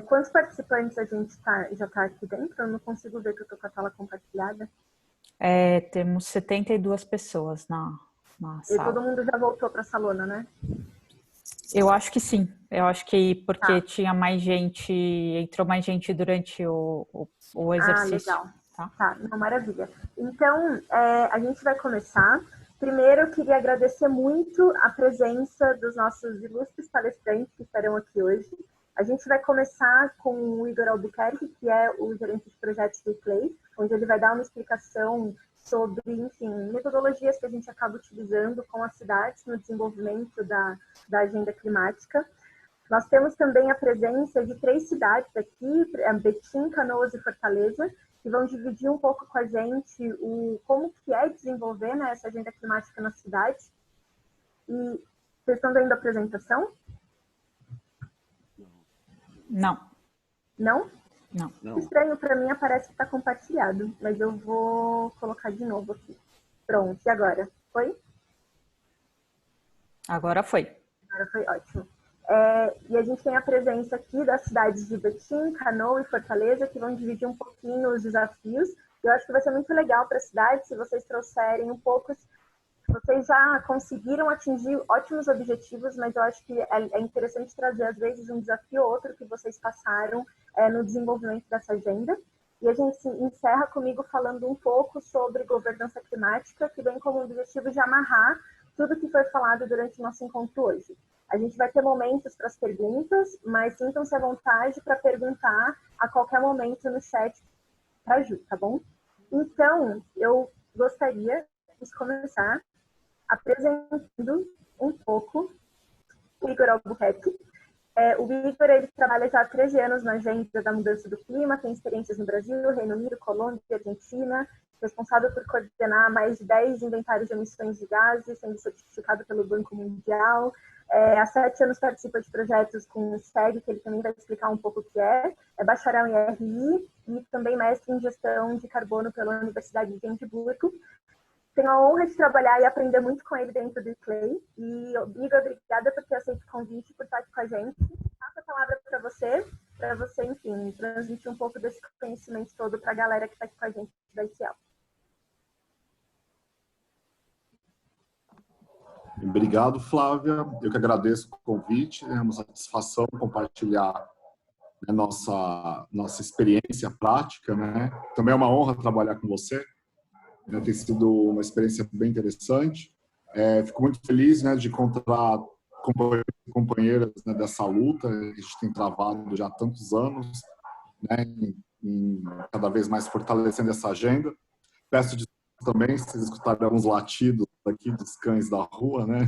Quantos participantes a gente já está aqui dentro? Eu não consigo ver que eu estou com a tela compartilhada. Temos 72 pessoas na E sala. todo mundo já voltou para a salona, né? Eu acho que sim. Eu acho que porque Tá. tinha mais gente, entrou mais gente durante o exercício. Legal. Tá, não, maravilha. Então, a gente vai começar. Primeiro, eu queria agradecer muito a presença dos nossos ilustres palestrantes que estarão aqui hoje. A gente vai começar com o Igor Albuquerque, que é o gerente de projetos do ICLEI, onde ele vai dar uma explicação sobre, enfim, metodologias que a gente acaba utilizando com as cidades no desenvolvimento da agenda climática. Nós temos também a presença de 3 cidades aqui, Betim, Canoas e Fortaleza, que vão dividir um pouco com a gente como que é desenvolver, né, essa agenda climática nas cidades. E vocês estão vendo a apresentação? Não. Não? Não. Estranho, para mim aparece que está compartilhado, mas eu vou colocar de novo aqui. Pronto, e agora? Foi? Agora foi. Agora foi ótimo. E a gente tem a presença aqui das cidades de Betim, Canoa e Fortaleza, que vão dividir um pouquinho os desafios. Eu acho que vai ser muito legal para a cidade se vocês trouxerem um pouco. Vocês já conseguiram atingir ótimos objetivos, mas eu acho que é interessante trazer, às vezes, um desafio ou outro que vocês passaram no desenvolvimento dessa agenda. E a gente encerra comigo falando um pouco sobre governança climática, que vem como objetivo de amarrar tudo que foi falado durante o nosso encontro hoje. A gente vai ter momentos para as perguntas, mas sintam-se à vontade para perguntar a qualquer momento no chat para a Ju, tá bom? Então, eu gostaria de começar apresentando um pouco o Igor Albuquerque. O Igor, ele trabalha já há 13 anos na agenda da mudança do clima, tem experiências no Brasil, Reino Unido, Colômbia, Argentina, responsável por coordenar mais de 10 inventários de emissões de gases, sendo certificado pelo Banco Mundial. Há 7 anos participa de projetos com o SEG, que ele também vai explicar um pouco o que é bacharel em RI e também mestre em gestão de carbono pela Universidade de Edimburgo. Tenho a honra de trabalhar e aprender muito com ele dentro do ICLEI. E, Igor, obrigada por ter aceito o convite, por estar aqui com a gente. Passo a palavra para você, enfim, transmitir um pouco desse conhecimento todo para a galera que está aqui com a gente da ICL. Obrigado, Flávia. Eu que agradeço o convite. É uma satisfação compartilhar a nossa experiência prática, né? Também é uma honra trabalhar com você. Tem sido uma experiência bem interessante. Fico muito feliz, né, de encontrar companheiras, né, dessa luta que a gente tem travado já há tantos anos, né, em cada vez mais fortalecendo essa agenda. Peço desculpas também se vocês escutarem alguns latidos aqui dos cães da rua, né?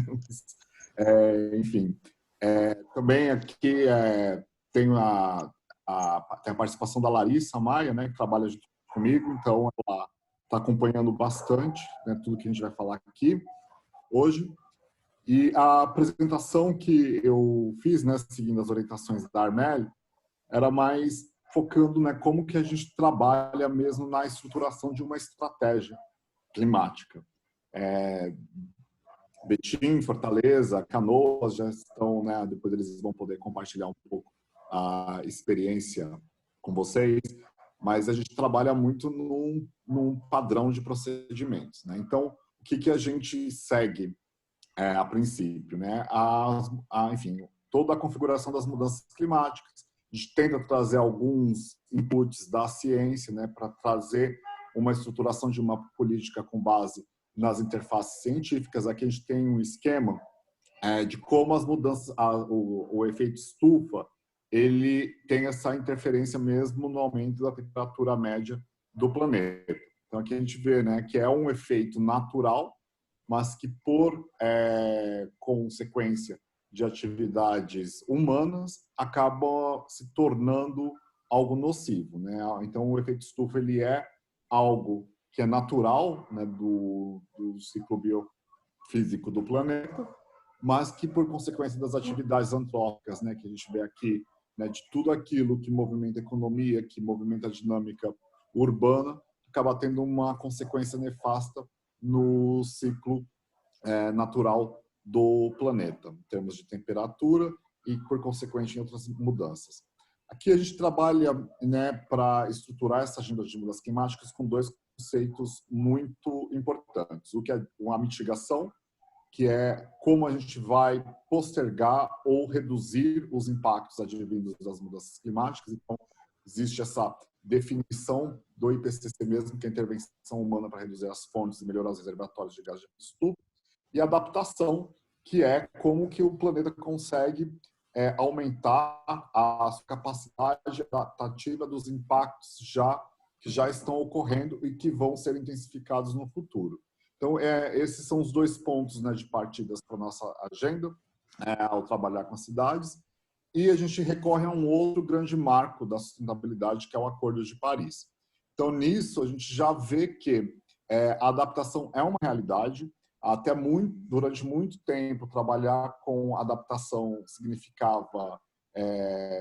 Enfim, também aqui tem a participação da Larissa Maia, né, que trabalha junto comigo, então ela está acompanhando bastante, né, tudo que a gente vai falar aqui hoje. E a apresentação que eu fiz, né, seguindo as orientações da Armelle, era mais focando, né, como que a gente trabalha mesmo na estruturação de uma estratégia climática. Betim, Fortaleza, Canoas já estão, né, depois eles vão poder compartilhar um pouco a experiência com vocês, mas a gente trabalha muito num padrão de procedimentos, né? Então, o que a gente segue a princípio, né? Enfim, toda a configuração das mudanças climáticas. A gente tenta trazer alguns inputs da ciência, né, para trazer uma estruturação de uma política com base nas interfaces científicas. Aqui a gente tem um esquema de como as mudanças, o efeito estufa, ele tem essa interferência mesmo no aumento da temperatura média do planeta. Então aqui a gente vê, né, que é um efeito natural, mas que por consequência de atividades humanas acaba se tornando algo nocivo, né? Então o efeito estufa ele é algo que é natural, né, do ciclo biofísico do planeta, mas que por consequência das atividades antrópicas, né, que a gente vê aqui, né, de tudo aquilo que movimenta a economia, que movimenta a dinâmica urbana, acaba tendo uma consequência nefasta no ciclo natural do planeta, em termos de temperatura e, por consequente, em outras mudanças. Aqui a gente trabalha, né, para estruturar essa agenda de mudanças climáticas com dois conceitos muito importantes. O que é a mitigação, que é como a gente vai postergar ou reduzir os impactos advindos das mudanças climáticas. Então, existe essa definição do IPCC mesmo, que é a intervenção humana para reduzir as fontes e melhorar os reservatórios de gás de estufa, e adaptação, que é como que o planeta consegue aumentar a capacidade adaptativa dos impactos que já estão ocorrendo e que vão ser intensificados no futuro. Então, esses são os dois pontos, né, de partidas para a nossa agenda, ao trabalhar com as cidades. E a gente recorre a um outro grande marco da sustentabilidade, que é o Acordo de Paris. Então, nisso, a gente já vê que a adaptação é uma realidade. Durante muito tempo, trabalhar com adaptação significava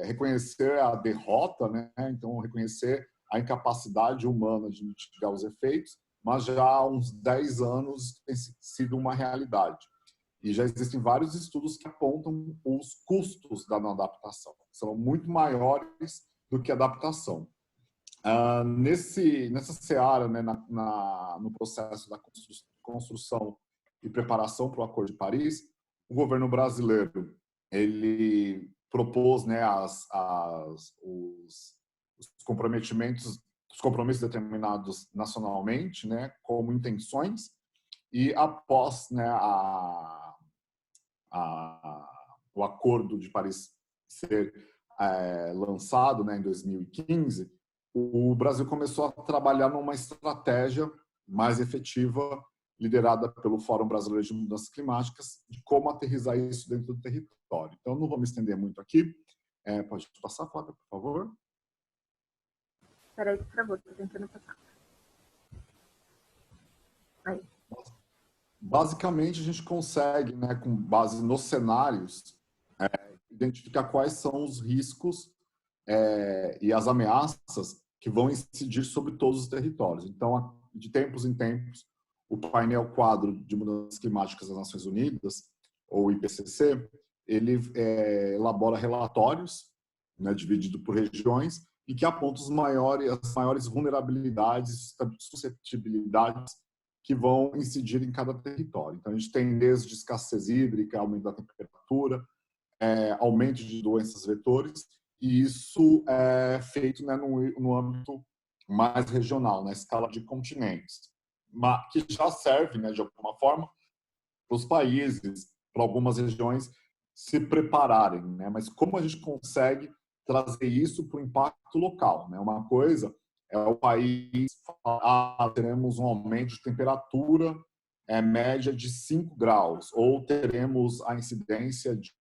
reconhecer a derrota, né? Então, reconhecer a incapacidade humana de mitigar os efeitos, mas já há uns 10 anos tem sido uma realidade. E já existem vários estudos que apontam os custos da não adaptação. São muito maiores do que a adaptação. Nessa seara, né, no processo da construção e preparação para o Acordo de Paris, o governo brasileiro ele propôs, né, os compromissos determinados nacionalmente, né, como intenções, e após, né, o Acordo de Paris ser lançado, né, em 2015, o Brasil começou a trabalhar numa estratégia mais efetiva, liderada pelo Fórum Brasileiro de Mudanças Climáticas, de como aterrissar isso dentro do território. Então, não vou me estender muito aqui. Pode passar, Flávia, por favor? Espera aí, por favor, estou tentando passar. Aí. Basicamente, a gente consegue, né, com base nos cenários, identificar quais são os riscos e as ameaças que vão incidir sobre todos os territórios. Então, de tempos em tempos, o painel quadro de mudanças climáticas das Nações Unidas, ou IPCC, ele elabora relatórios, né, dividido por regiões, e que apontam as maiores vulnerabilidades e suscetibilidades que vão incidir em cada território. Então, a gente tem desde escassez hídrica, aumento da temperatura, aumento de doenças vetores, e isso é feito, né, no âmbito mais regional, na escala de continentes, mas que já serve, né, de alguma forma, para os países, para algumas regiões se prepararem, né? Mas como a gente consegue trazer isso para o impacto local, né? Uma coisa é o país teremos um aumento de temperatura média de 5 graus, ou teremos a incidência de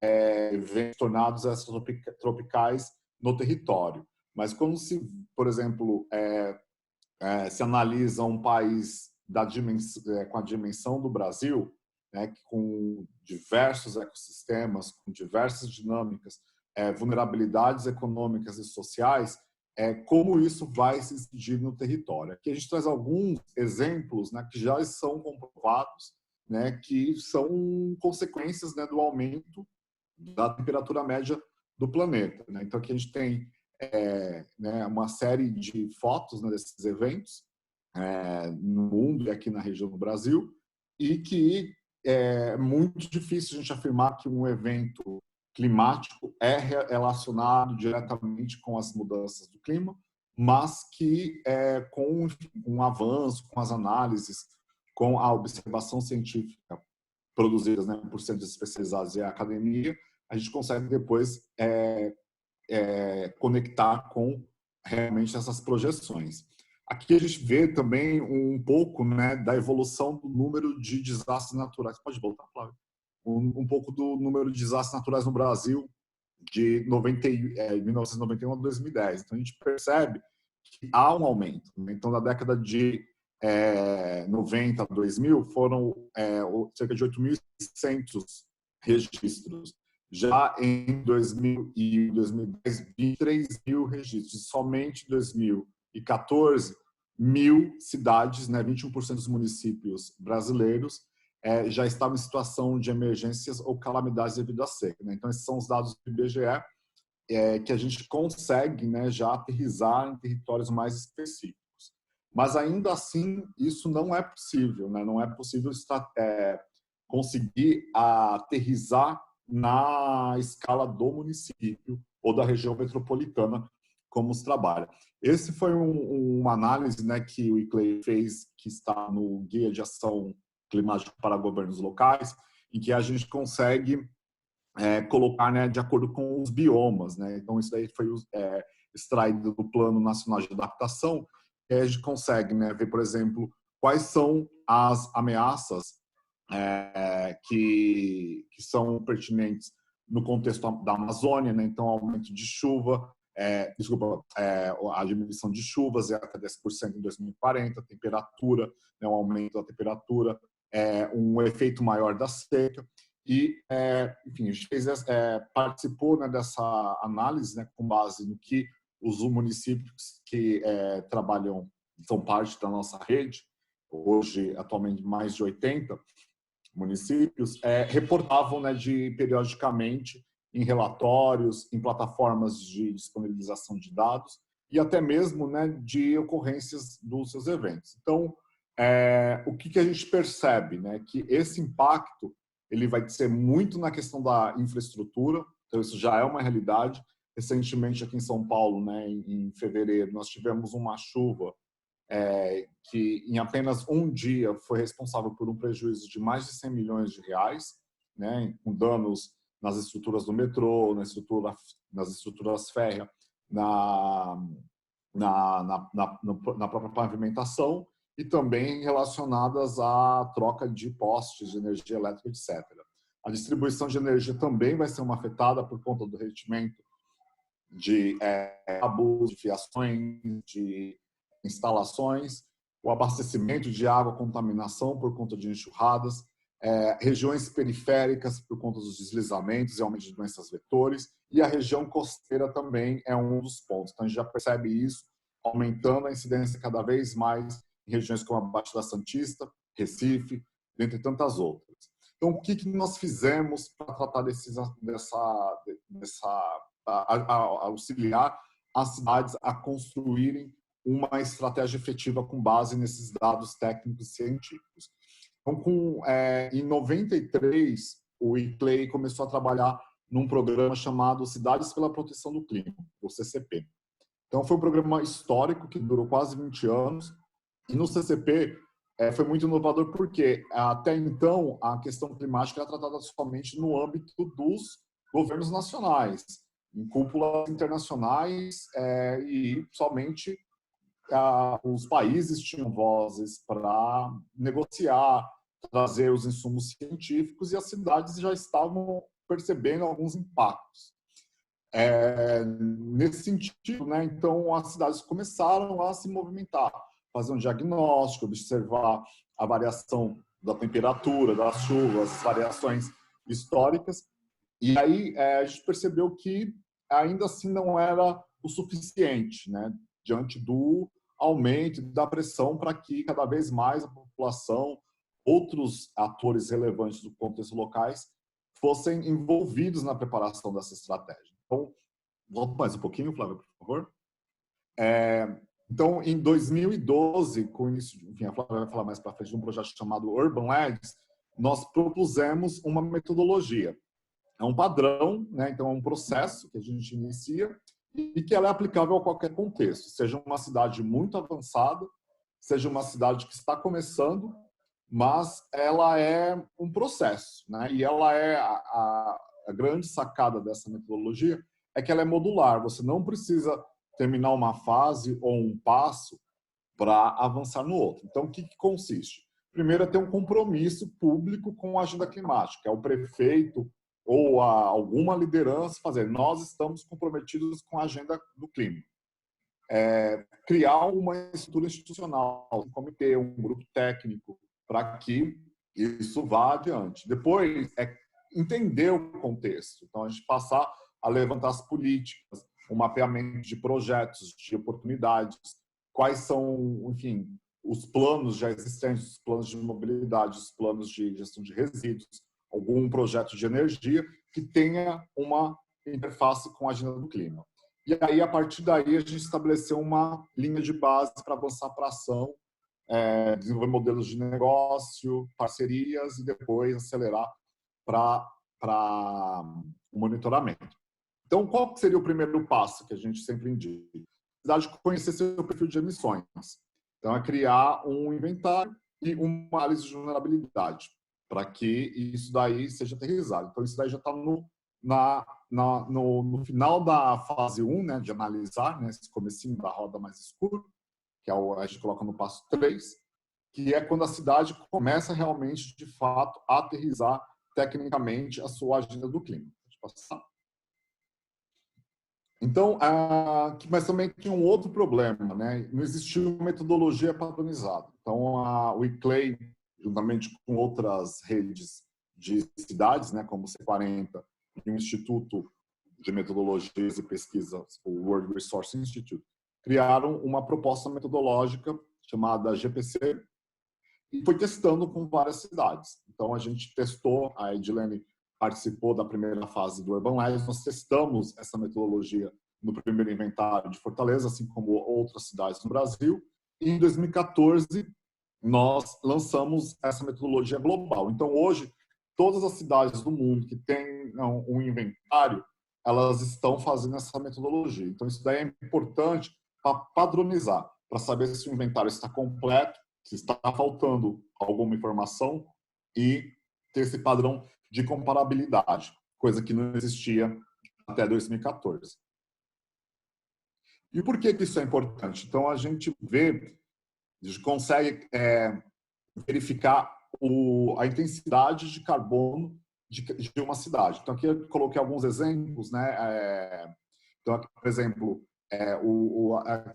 eventos tornados extratropicais no território. Mas quando se, por exemplo, se analisa um país com a dimensão do Brasil, né, com diversos ecossistemas, com diversas dinâmicas, vulnerabilidades econômicas e sociais, como isso vai se incidir no território. Aqui a gente traz alguns exemplos, né, que já são comprovados, né, que são consequências, né, do aumento da temperatura média do planeta, né? Então aqui a gente tem né, uma série de fotos, né, desses eventos no mundo e aqui na região do Brasil, e que é muito difícil a gente afirmar que um evento climático é relacionado diretamente com as mudanças do clima, mas que com um avanço, com as análises, com a observação científica produzidas, né, por centros especializados e a academia, a gente consegue depois conectar com realmente essas projeções. Aqui a gente vê também um pouco, né, da evolução do número de desastres naturais. Pode voltar, Flávio? Um pouco do número de desastres naturais no Brasil de 1991 a 2010. Então a gente percebe que há um aumento, né? Então, da década de 90 a 2000, foram cerca de 8.600 registros. Já em 2000 e 2010, 23 mil registros. Somente em 2014, 1.000 cidades, né, 21% dos municípios brasileiros, já estavam em situação de emergências ou calamidades devido à seca, né? Então, esses são os dados do IBGE, que a gente consegue, né, já aterrissar em territórios mais específicos. Mas ainda assim, isso não é possível, né? Não é possível conseguir aterrissar na escala do município ou da região metropolitana como se trabalha. Esse foi uma análise, né, que o ICLEI fez, que está no Guia de Ação Climática para Governos Locais, em que a gente consegue colocar, né, de acordo com os biomas, né? Então isso daí foi extraído do Plano Nacional de Adaptação. A gente consegue, né, ver, por exemplo, quais são as ameaças que são pertinentes no contexto da Amazônia, né? Então aumento de chuva, a diminuição de chuvas é até 10% em 2040, temperatura, né, um aumento da temperatura, um efeito maior da seca. E, enfim, a gente participou, né, dessa análise, né, com base no que os municípios que trabalham, são parte da nossa rede, hoje, atualmente, mais de 80 municípios, reportavam, né, periodicamente em relatórios, em plataformas de disponibilização de dados e até mesmo, né, de ocorrências dos seus eventos. Então, o que a gente percebe, né, que esse impacto ele vai ser muito na questão da infraestrutura, então isso já é uma realidade. Recentemente, aqui em São Paulo, né, em fevereiro, nós tivemos uma chuva que em apenas um dia foi responsável por um prejuízo de mais de 100 milhões de reais, né, com danos nas estruturas do metrô, nas estruturas férreas, na própria pavimentação e também relacionadas à troca de postes de energia elétrica, etc. A distribuição de energia também vai ser uma afetada por conta do derretimento de cabos, de fiações, de instalações, o abastecimento de água, contaminação por conta de enxurradas, regiões periféricas por conta dos deslizamentos e aumento de doenças vetores, e a região costeira também é um dos pontos. Então, a gente já percebe isso aumentando a incidência cada vez mais em regiões como a Baixada Santista, Recife, dentre tantas outras. Então, o que nós fizemos para tratar auxiliar as cidades a construírem uma estratégia efetiva com base nesses dados técnicos e científicos? Então, em 93, o ICLEI começou a trabalhar num programa chamado Cidades pela Proteção do Clima, o CCP. Então, foi um programa histórico que durou quase 20 anos. E no CCP foi muito inovador porque, até então, a questão climática era tratada somente no âmbito dos governos nacionais, em cúpulas internacionais, e somente os países tinham vozes para negociar, trazer os insumos científicos, e as cidades já estavam percebendo alguns impactos. Nesse sentido, né, então as cidades começaram a se movimentar, fazer um diagnóstico, observar a variação da temperatura, das chuvas, as variações históricas, e aí a gente percebeu que ainda assim não era o suficiente, né, diante do aumento da pressão para que cada vez mais a população, outros atores relevantes do contexto locais, fossem envolvidos na preparação dessa estratégia. Então, volta mais um pouquinho, Flávia, por favor. Então, em 2012, com o início, enfim, a Flávia vai falar mais para frente de um projeto chamado Urban Labs, nós propusemos uma metodologia. É um padrão, né? Então é um processo que a gente inicia e que ela é aplicável a qualquer contexto, seja uma cidade muito avançada, seja uma cidade que está começando, mas ela é um processo, né? E ela a grande sacada dessa metodologia é que ela é modular. Você não precisa terminar uma fase ou um passo para avançar no outro. Então, o que consiste? Primeiro é ter um compromisso público com a agenda climática. É o prefeito ou alguma liderança fazer. Nós estamos comprometidos com a agenda do clima. Criar uma estrutura institucional, um comitê, um grupo técnico, para que isso vá adiante. Depois, entender o contexto. Então, a gente passar a levantar as políticas, o mapeamento de projetos, de oportunidades, quais são, enfim, os planos já existentes, os planos de mobilidade, os planos de gestão de resíduos, algum projeto de energia que tenha uma interface com a agenda do clima. E aí, a partir daí, a gente estabeleceu uma linha de base para avançar para a ação, desenvolver modelos de negócio, parcerias e depois acelerar para o monitoramento. Então, qual seria o primeiro passo que a gente sempre indica? A cidade conhecer seu perfil de emissões. Então, é criar um inventário e uma análise de vulnerabilidade, para que isso daí seja aterrissado. Então, isso daí já está no final da fase 1, né, de analisar, né, esse comecinho da roda mais escuro, que a gente coloca no passo 3, que é quando a cidade começa realmente, de fato, a aterrissar tecnicamente a sua agenda do clima. Pode passar. Então, mas também tinha um outro problema, né? Não existia uma metodologia padronizada. Então, o ICLEI, juntamente com outras redes de cidades, né, como o C40 e o Instituto de Metodologias e Pesquisas, o World Resource Institute, criaram uma proposta metodológica chamada GPC e foi testando com várias cidades. Então, a gente testou, a Edilene participou da primeira fase do Urban Labs, nós testamos essa metodologia no primeiro inventário de Fortaleza, assim como outras cidades no Brasil. E em 2014, nós lançamos essa metodologia global. Então, hoje, todas as cidades do mundo que têm um inventário, elas estão fazendo essa metodologia. Então, isso daí é importante para padronizar, para saber se o inventário está completo, se está faltando alguma informação e ter esse padrão de comparabilidade, coisa que não existia até 2014. E por que isso é importante? Então, a gente consegue verificar a intensidade de carbono de uma cidade. Então, aqui eu coloquei alguns exemplos, né? Então, aqui, por exemplo,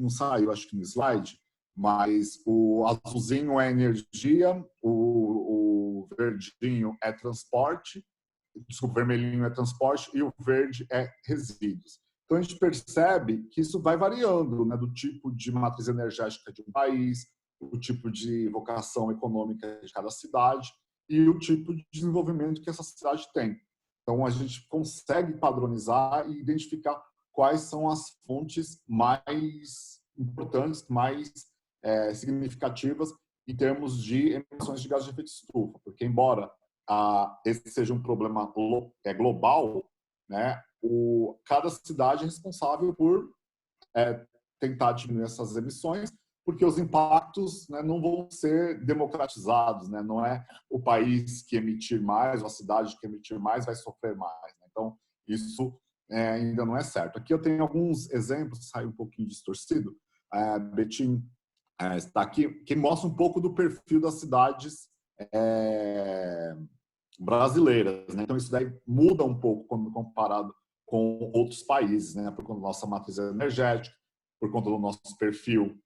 não saiu, acho que no slide, mas o azulzinho é energia, o verdinho é transporte, desculpa, o vermelhinho é transporte e o verde é resíduos. Então, a gente percebe que isso vai variando, né, do tipo de matriz energética de um país, o tipo de vocação econômica de cada cidade e o tipo de desenvolvimento que essa cidade tem. Então, a gente consegue padronizar e identificar quais são as fontes mais importantes, mais significativas em termos de emissões de gases de efeito estufa, porque embora esse seja um problema global, né, cada cidade é responsável por tentar diminuir essas emissões, porque os impactos, né, não vão ser democratizados, né? Não é o país que emitir mais ou a cidade que emitir mais vai sofrer mais, né? Então, isso ainda não é certo. Aqui eu tenho alguns exemplos, sai um pouquinho distorcido. Betim está aqui, que mostra um pouco do perfil das cidades brasileiras, né? Então, isso daí muda um pouco quando comparado com outros países, né? Por conta da nossa matriz energética, por conta do nosso perfil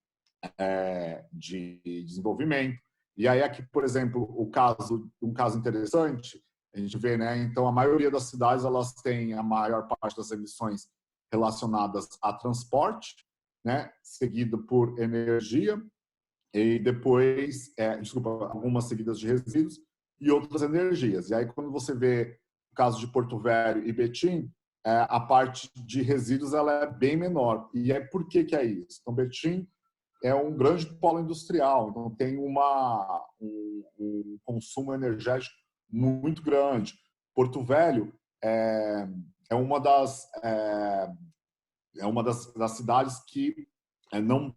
de desenvolvimento. E aí aqui, por exemplo, um caso interessante, a gente vê, né? Então, a maioria das cidades, elas têm a maior parte das emissões relacionadas a transporte, né? Seguido por energia e depois, algumas seguidas de resíduos e outras energias. E aí, quando você vê o caso de Porto Velho e Betim, a parte de resíduos ela é bem menor. E por que é isso? Então, Betim é um grande polo industrial, então tem um consumo energético muito grande. Porto Velho é uma das cidades que não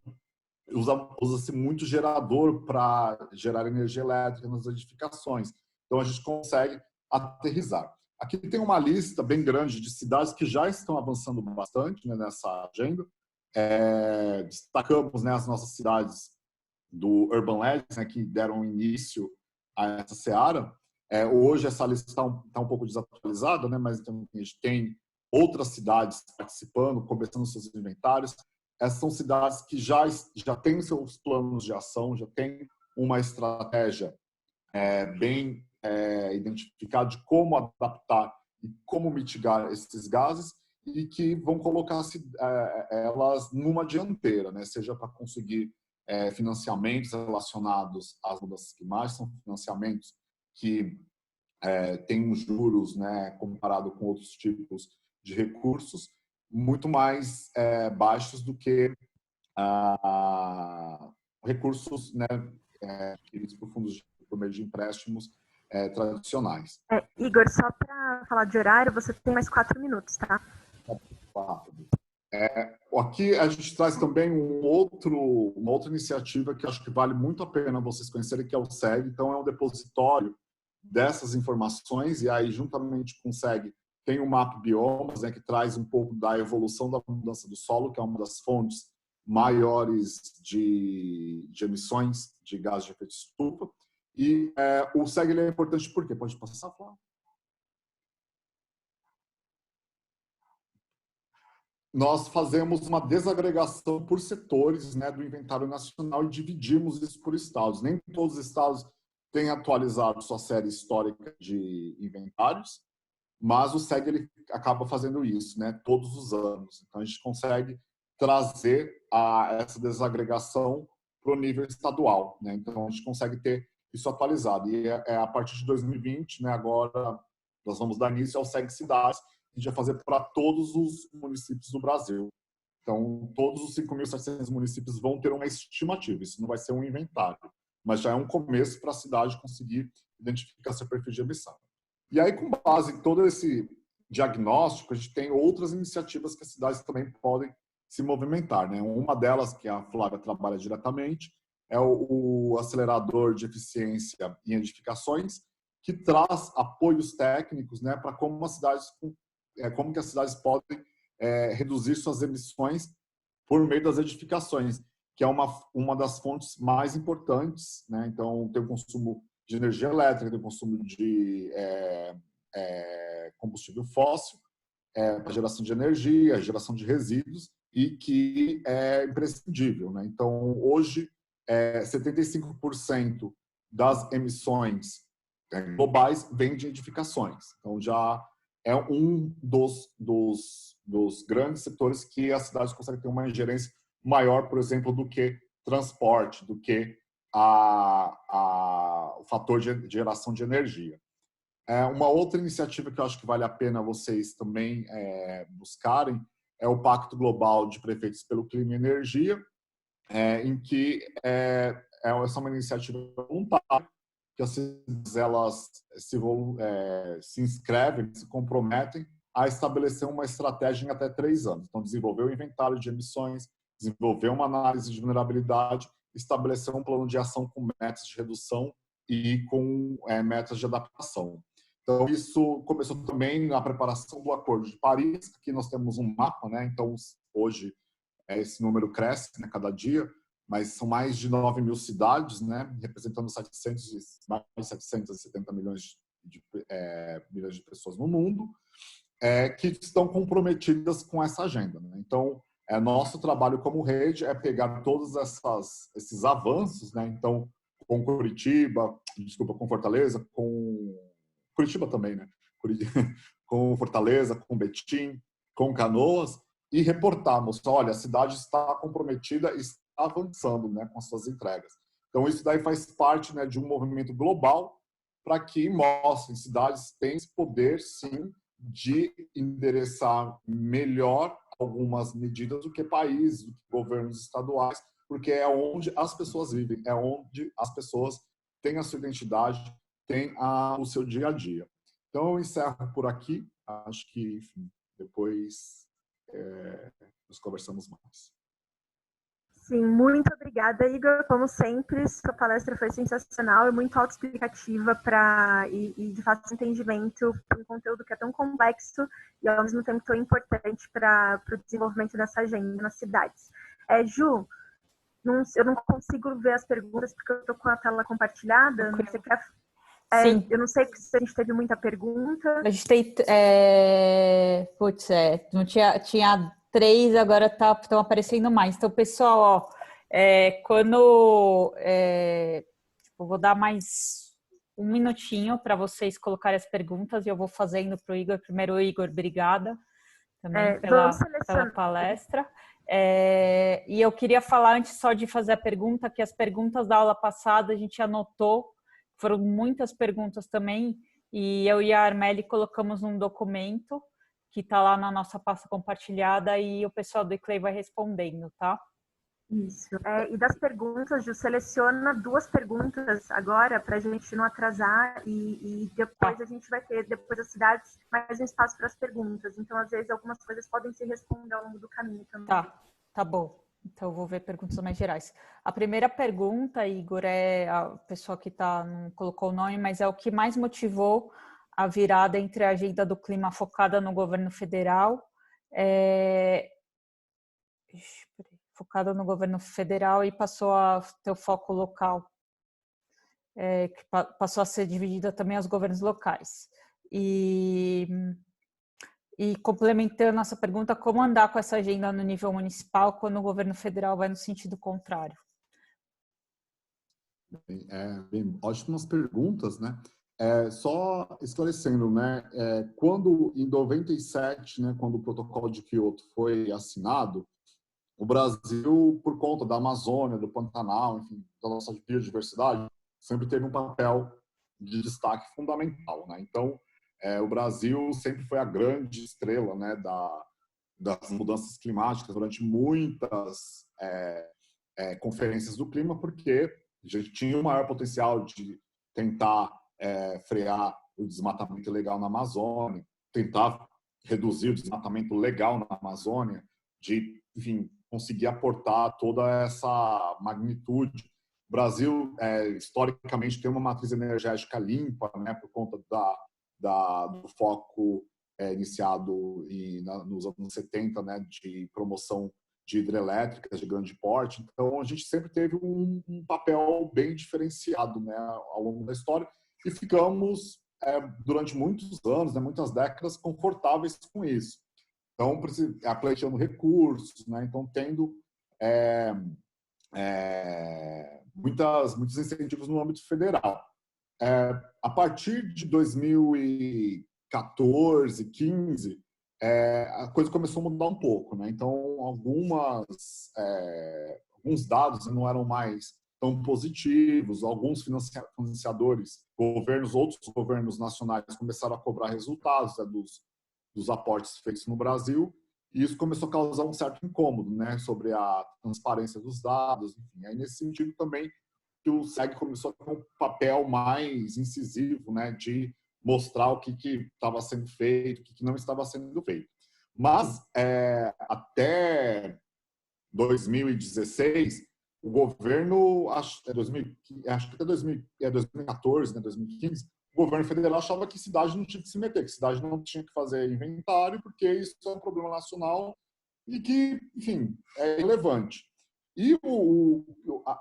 usa-se muito gerador para gerar energia elétrica nas edificações. Então, a gente consegue aterrissar. Aqui tem uma lista bem grande de cidades que já estão avançando bastante, né, nessa agenda. Destacamos, né, as nossas cidades do Urban Labs, né, que deram início a essa seara. Hoje essa lista está um pouco desatualizada, né, mas então, a gente tem outras cidades participando, começando seus inventários. Essas são cidades que já têm seus planos de ação, já têm uma estratégia bem identificada de como adaptar e como mitigar esses gases e que vão colocar elas numa dianteira, né? Seja para conseguir financiamentos relacionados às mudanças climáticas, são financiamentos que têm uns juros, né, comparado com outros tipos de recursos muito mais baixos do que recursos, né, adquiridos por meio de empréstimos tradicionais. Igor, só para falar de horário, você tem mais 4 minutos, tá? Aqui a gente traz também uma outra iniciativa que acho que vale muito a pena vocês conhecerem, que é o SEG. Então, é um depositório dessas informações, e aí, juntamente com o SEG, tem o MAP Biomas, né, que traz um pouco da evolução da mudança do solo, que é uma das fontes maiores de emissões de gás de efeito estufa. E o SEG ele é importante por quê? Pode passar, Flávio? Nós fazemos uma desagregação por setores, né, do inventário nacional e dividimos isso por estados. Nem todos os estados têm atualizado sua série histórica de inventários, mas o SEG ele acaba fazendo isso, né, todos os anos. Então, a gente consegue trazer essa desagregação para o nível estadual, né? Então, a gente consegue ter isso atualizado. E a partir de 2020, né, agora nós vamos dar início ao SEG Cidades, a gente vai fazer para todos os municípios do Brasil. Então, todos os 5.700 municípios vão ter uma estimativa. Isso não vai ser um inventário, mas já é um começo para a cidade conseguir identificar seu perfil de emissão. E aí, com base em todo esse diagnóstico, a gente tem outras iniciativas que as cidades também podem se movimentar, né? Uma delas, que a Flávia trabalha diretamente, é o acelerador de eficiência em edificações, que traz apoios técnicos, né, para como que as cidades podem reduzir suas emissões por meio das edificações, que é uma das fontes mais importantes, né? Então, tem o consumo de energia elétrica, tem o consumo de combustível fóssil, para geração de energia, geração de resíduos, e que é imprescindível, né? Então, hoje, 75% das emissões globais vem de edificações. Então, já é um dos grandes setores que as cidades conseguem ter uma ingerência maior, por exemplo, do que transporte, do que o fator de geração de energia. Uma outra iniciativa que eu acho que vale a pena vocês também buscarem é o Pacto Global de Prefeitos pelo Clima e Energia, em que essa é uma iniciativa voluntária, que as cidades elas se inscrevem, se comprometem a estabelecer uma estratégia em até 3 anos. Então, desenvolver o inventário de emissões, desenvolver uma análise de vulnerabilidade, estabelecer um plano de ação com metas de redução e com metas de adaptação. Então, isso começou também na preparação do Acordo de Paris. Aqui nós temos um mapa, né? Então, hoje, esse número cresce, né, cada dia, mas são mais de 9.000 cidades, né, representando mais de 770 milhões de pessoas no mundo, que estão comprometidas com essa agenda, né? Então, nosso trabalho como rede é pegar todos esses avanços, né? Então, com com Fortaleza, com Curitiba também, né? Com Fortaleza, com Betim, com Canoas, e reportarmos, olha, a cidade está comprometida e está avançando, né, com as suas entregas. Então, isso daí faz parte, né, de um movimento global para que mostrem cidades têm esse poder, sim, de endereçar melhor algumas medidas do que países, do que governos estaduais, porque é onde as pessoas vivem, é onde as pessoas têm a sua identidade, têm o seu dia a dia. Então, eu encerro por aqui. Acho que, enfim, depois nós conversamos mais. Sim, muito obrigada, Igor. Como sempre, sua palestra foi sensacional e muito autoexplicativa e de fácil entendimento para um conteúdo que é tão complexo e, ao mesmo tempo, tão importante para o desenvolvimento dessa agenda nas cidades. Ju, eu não consigo ver as perguntas porque eu estou com a tela compartilhada. Você quer... Sim. Eu não sei se a gente teve muita pergunta. A gente tem... não tinha 3, agora estão aparecendo mais. Então, pessoal, ó, vou dar mais um minutinho para vocês colocarem as perguntas e eu vou fazendo para o Igor. Primeiro, Igor, obrigada também pela palestra. E eu queria falar, antes só de fazer a pergunta, que as perguntas da aula passada a gente anotou, foram muitas perguntas também, e eu e a Armelle colocamos num documento que está lá na nossa pasta compartilhada e o pessoal do Iclei vai respondendo, tá? Isso. E das perguntas, Ju, seleciona 2 perguntas agora para a gente não atrasar e depois a gente vai ter, depois das cidades, mais um espaço para as perguntas. Então, às vezes, algumas coisas podem se responder ao longo do caminho também. Tá bom. Então, eu vou ver perguntas mais gerais. A primeira pergunta, Igor, é a pessoa que não colocou o nome, mas é o que mais motivou a virada entre a agenda do clima focada no governo federal focada no governo federal e passou a ter o foco local, que passou a ser dividida também aos governos locais. E complementando essa pergunta, como andar com essa agenda no nível municipal quando o governo federal vai no sentido contrário? Ótimas perguntas, né? Só esclarecendo, né? Quando em 97, né, quando o Protocolo de Kyoto foi assinado, o Brasil, por conta da Amazônia, do Pantanal, enfim, da nossa biodiversidade, sempre teve um papel de destaque fundamental, né? Então, o Brasil sempre foi a grande estrela, né, das mudanças climáticas durante muitas conferências do clima, porque a gente tinha o maior potencial de tentar frear o desmatamento ilegal na Amazônia, tentar reduzir o desmatamento legal na Amazônia, de, enfim, conseguir aportar toda essa magnitude. O Brasil, historicamente, tem uma matriz energética limpa, né, por conta do foco iniciado nos anos 70, né, de promoção de hidrelétricas de grande porte. Então, a gente sempre teve um papel bem diferenciado, né, ao longo da história e ficamos, durante muitos anos, né, muitas décadas, confortáveis com isso. Então, aplicando recursos, né? Então, tendo muitos incentivos no âmbito federal. A partir de 2014, 15, a coisa começou a mudar um pouco, né? Então, alguns dados não eram mais tão positivos, alguns financiadores, outros governos nacionais começaram a cobrar resultados, né, dos aportes feitos no Brasil, e isso começou a causar um certo incômodo, né, sobre a transparência dos dados, enfim. Aí, nesse sentido, também, que o SEG começou a ter um papel mais incisivo, né, de mostrar o que estava sendo feito, o que não estava sendo feito. Mas, até 2016, o governo, acho que até 2014, né, 2015, o governo federal achava que cidade não tinha que se meter, que cidade não tinha que fazer inventário, porque isso é um problema nacional e que, enfim, é relevante. E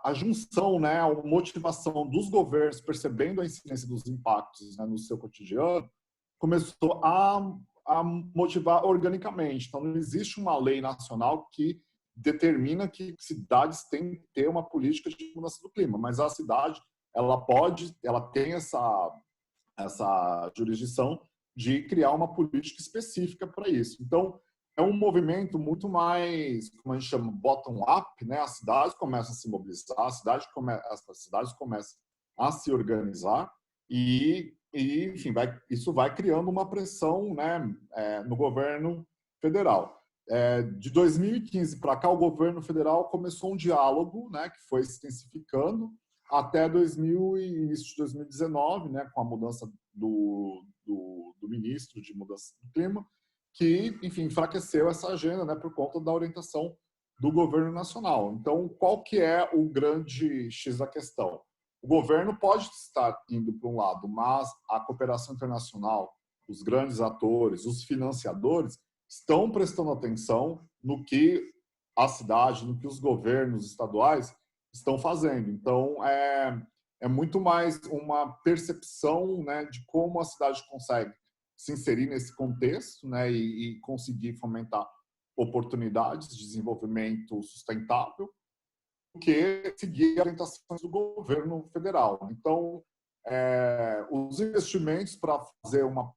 a junção, né, a motivação dos governos percebendo a incidência dos impactos, né, no seu cotidiano, começou a motivar organicamente. Então, não existe uma lei nacional que determina que cidades têm que ter uma política de mudança do clima, mas a cidade ela tem essa jurisdição de criar uma política específica para isso. Então, é um movimento muito mais, como a gente chama, bottom-up, né? As cidades começam a se mobilizar, as cidades começam a se organizar e enfim, isso vai criando uma pressão, né, no governo federal. De 2015 para cá, o governo federal começou um diálogo, né, que foi se intensificando até início de 2019, né, com a mudança do ministro de mudança do clima, que, enfim, enfraqueceu essa agenda, né, por conta da orientação do governo nacional. Então, qual que é o grande X da questão? O governo pode estar indo para um lado, mas a cooperação internacional, os grandes atores, os financiadores, estão prestando atenção no que a cidade, no que os governos estaduais estão fazendo. Então, é muito mais uma percepção, né, de como a cidade consegue se inserir nesse contexto, né, e conseguir fomentar oportunidades de desenvolvimento sustentável, do que seguir as orientações do governo federal. Então, os investimentos para fazer uma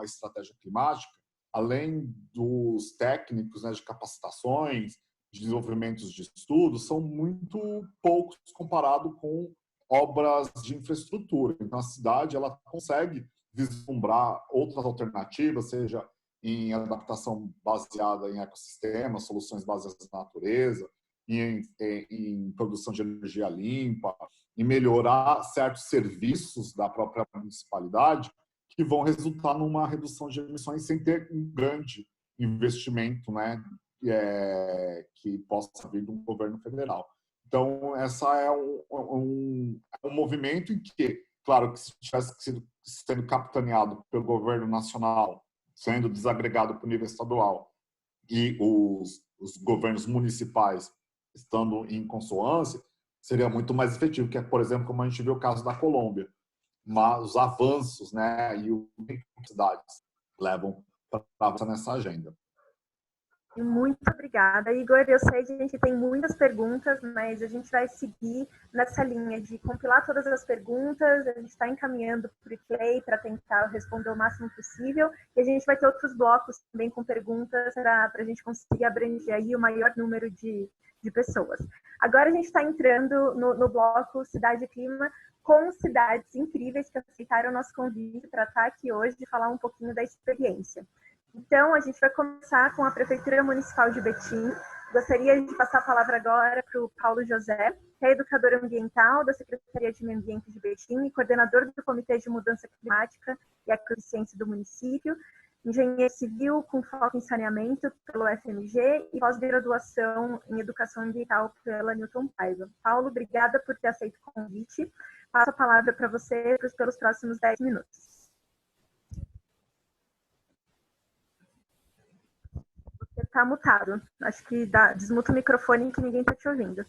estratégia climática, além dos técnicos, né, de capacitações, de desenvolvimentos de estudos, são muito poucos comparado com obras de infraestrutura. Então, a cidade ela consegue vislumbrar outras alternativas, seja em adaptação baseada em ecossistemas, soluções baseadas na natureza, em produção de energia limpa, em melhorar certos serviços da própria municipalidade, que vão resultar numa redução de emissões sem ter um grande investimento, né, que possa vir do governo federal. Então, essa é um movimento em que, claro, que se tivesse sido sendo capitaneado pelo governo nacional, sendo desagregado para o nível estadual, e os governos municipais estando em consonância, seria muito mais efetivo, que é, por exemplo, como a gente vê o caso da Colômbia. Mas os avanços, né, e o cidades levam para avançar nessa agenda. Muito obrigada, Igor. Eu sei que a gente tem muitas perguntas, mas a gente vai seguir nessa linha de compilar todas as perguntas. A gente está encaminhando para o Clay para tentar responder o máximo possível. E a gente vai ter outros blocos também com perguntas para a gente conseguir abranger aí o maior número de pessoas. Agora a gente está entrando no bloco Cidade e Clima, com cidades incríveis que aceitaram o nosso convite para estar aqui hoje e falar um pouquinho da experiência. Então, a gente vai começar com a Prefeitura Municipal de Betim. Gostaria de passar a palavra agora para o Paulo José, que é educador ambiental da Secretaria de Meio Ambiente de Betim e coordenador do Comitê de Mudança Climática e Ecossciência do município, engenheiro civil com foco em saneamento pelo FMG e pós-graduação em educação ambiental pela Newton Paiva. Paulo, obrigada por ter aceito o convite. Passo a palavra para você pelos próximos 10 minutos. Você está mutado. Acho que desmuta o microfone que ninguém está te ouvindo.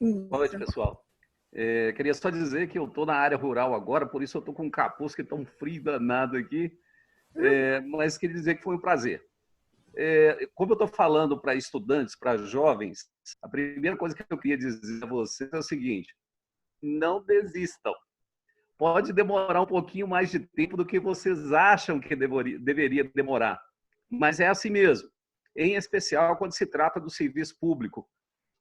Boa noite, pessoal. Queria só dizer que eu estou na área rural agora, por isso eu estou com um capuz que está um frio danado aqui, mas queria dizer que foi um prazer. Como eu estou falando para estudantes, para jovens, a primeira coisa que eu queria dizer a vocês é o seguinte: não desistam. Pode demorar um pouquinho mais de tempo do que vocês acham que deveria demorar, mas é assim mesmo, em especial quando se trata do serviço público.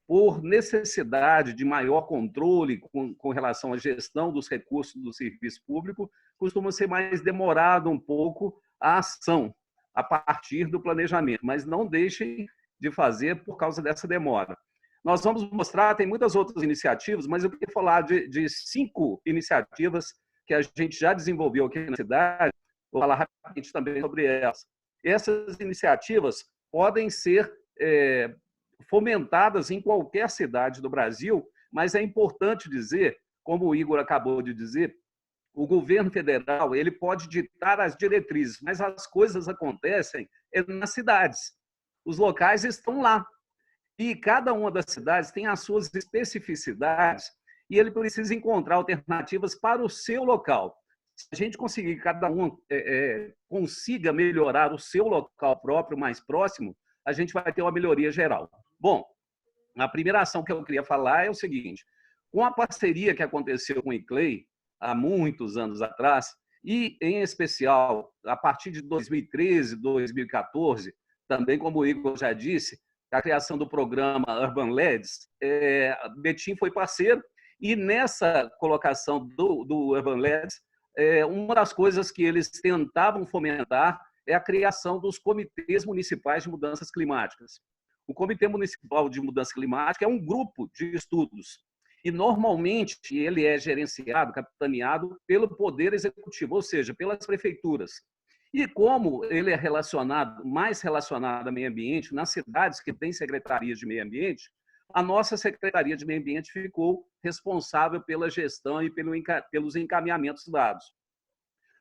Por necessidade de maior controle com relação à gestão dos recursos do serviço público, costuma ser mais demorado um pouco a ação a partir do planejamento, mas não deixem de fazer por causa dessa demora. Nós vamos mostrar, tem muitas outras iniciativas, mas eu queria falar de 5 iniciativas que a gente já desenvolveu aqui na cidade. Vou falar rapidamente também sobre elas. Essas iniciativas podem ser fomentadas em qualquer cidade do Brasil, mas é importante dizer, como o Igor acabou de dizer, o governo federal ele pode ditar as diretrizes, mas as coisas acontecem nas cidades. Os locais estão lá. E cada uma das cidades tem as suas especificidades e ele precisa encontrar alternativas para o seu local. Se a gente conseguir que cada um consiga melhorar o seu local próprio mais próximo, a gente vai ter uma melhoria geral. Bom, a primeira ação que eu queria falar é o seguinte: com a parceria que aconteceu com o ICLEI há muitos anos atrás, e em especial a partir de 2013, 2014, também como o Igor já disse, a criação do programa Urban LEDs, Betim foi parceiro, e nessa colocação do Urban LEDs, uma das coisas que eles tentavam fomentar é a criação dos comitês municipais de mudanças climáticas. O Comitê Municipal de Mudança Climática é um grupo de estudos e, normalmente, ele é gerenciado, capitaneado pelo Poder Executivo, ou seja, pelas prefeituras. E como ele é mais relacionado ao meio ambiente, nas cidades que têm secretarias de meio ambiente, a nossa Secretaria de Meio Ambiente ficou responsável pela gestão e pelos encaminhamentos dados.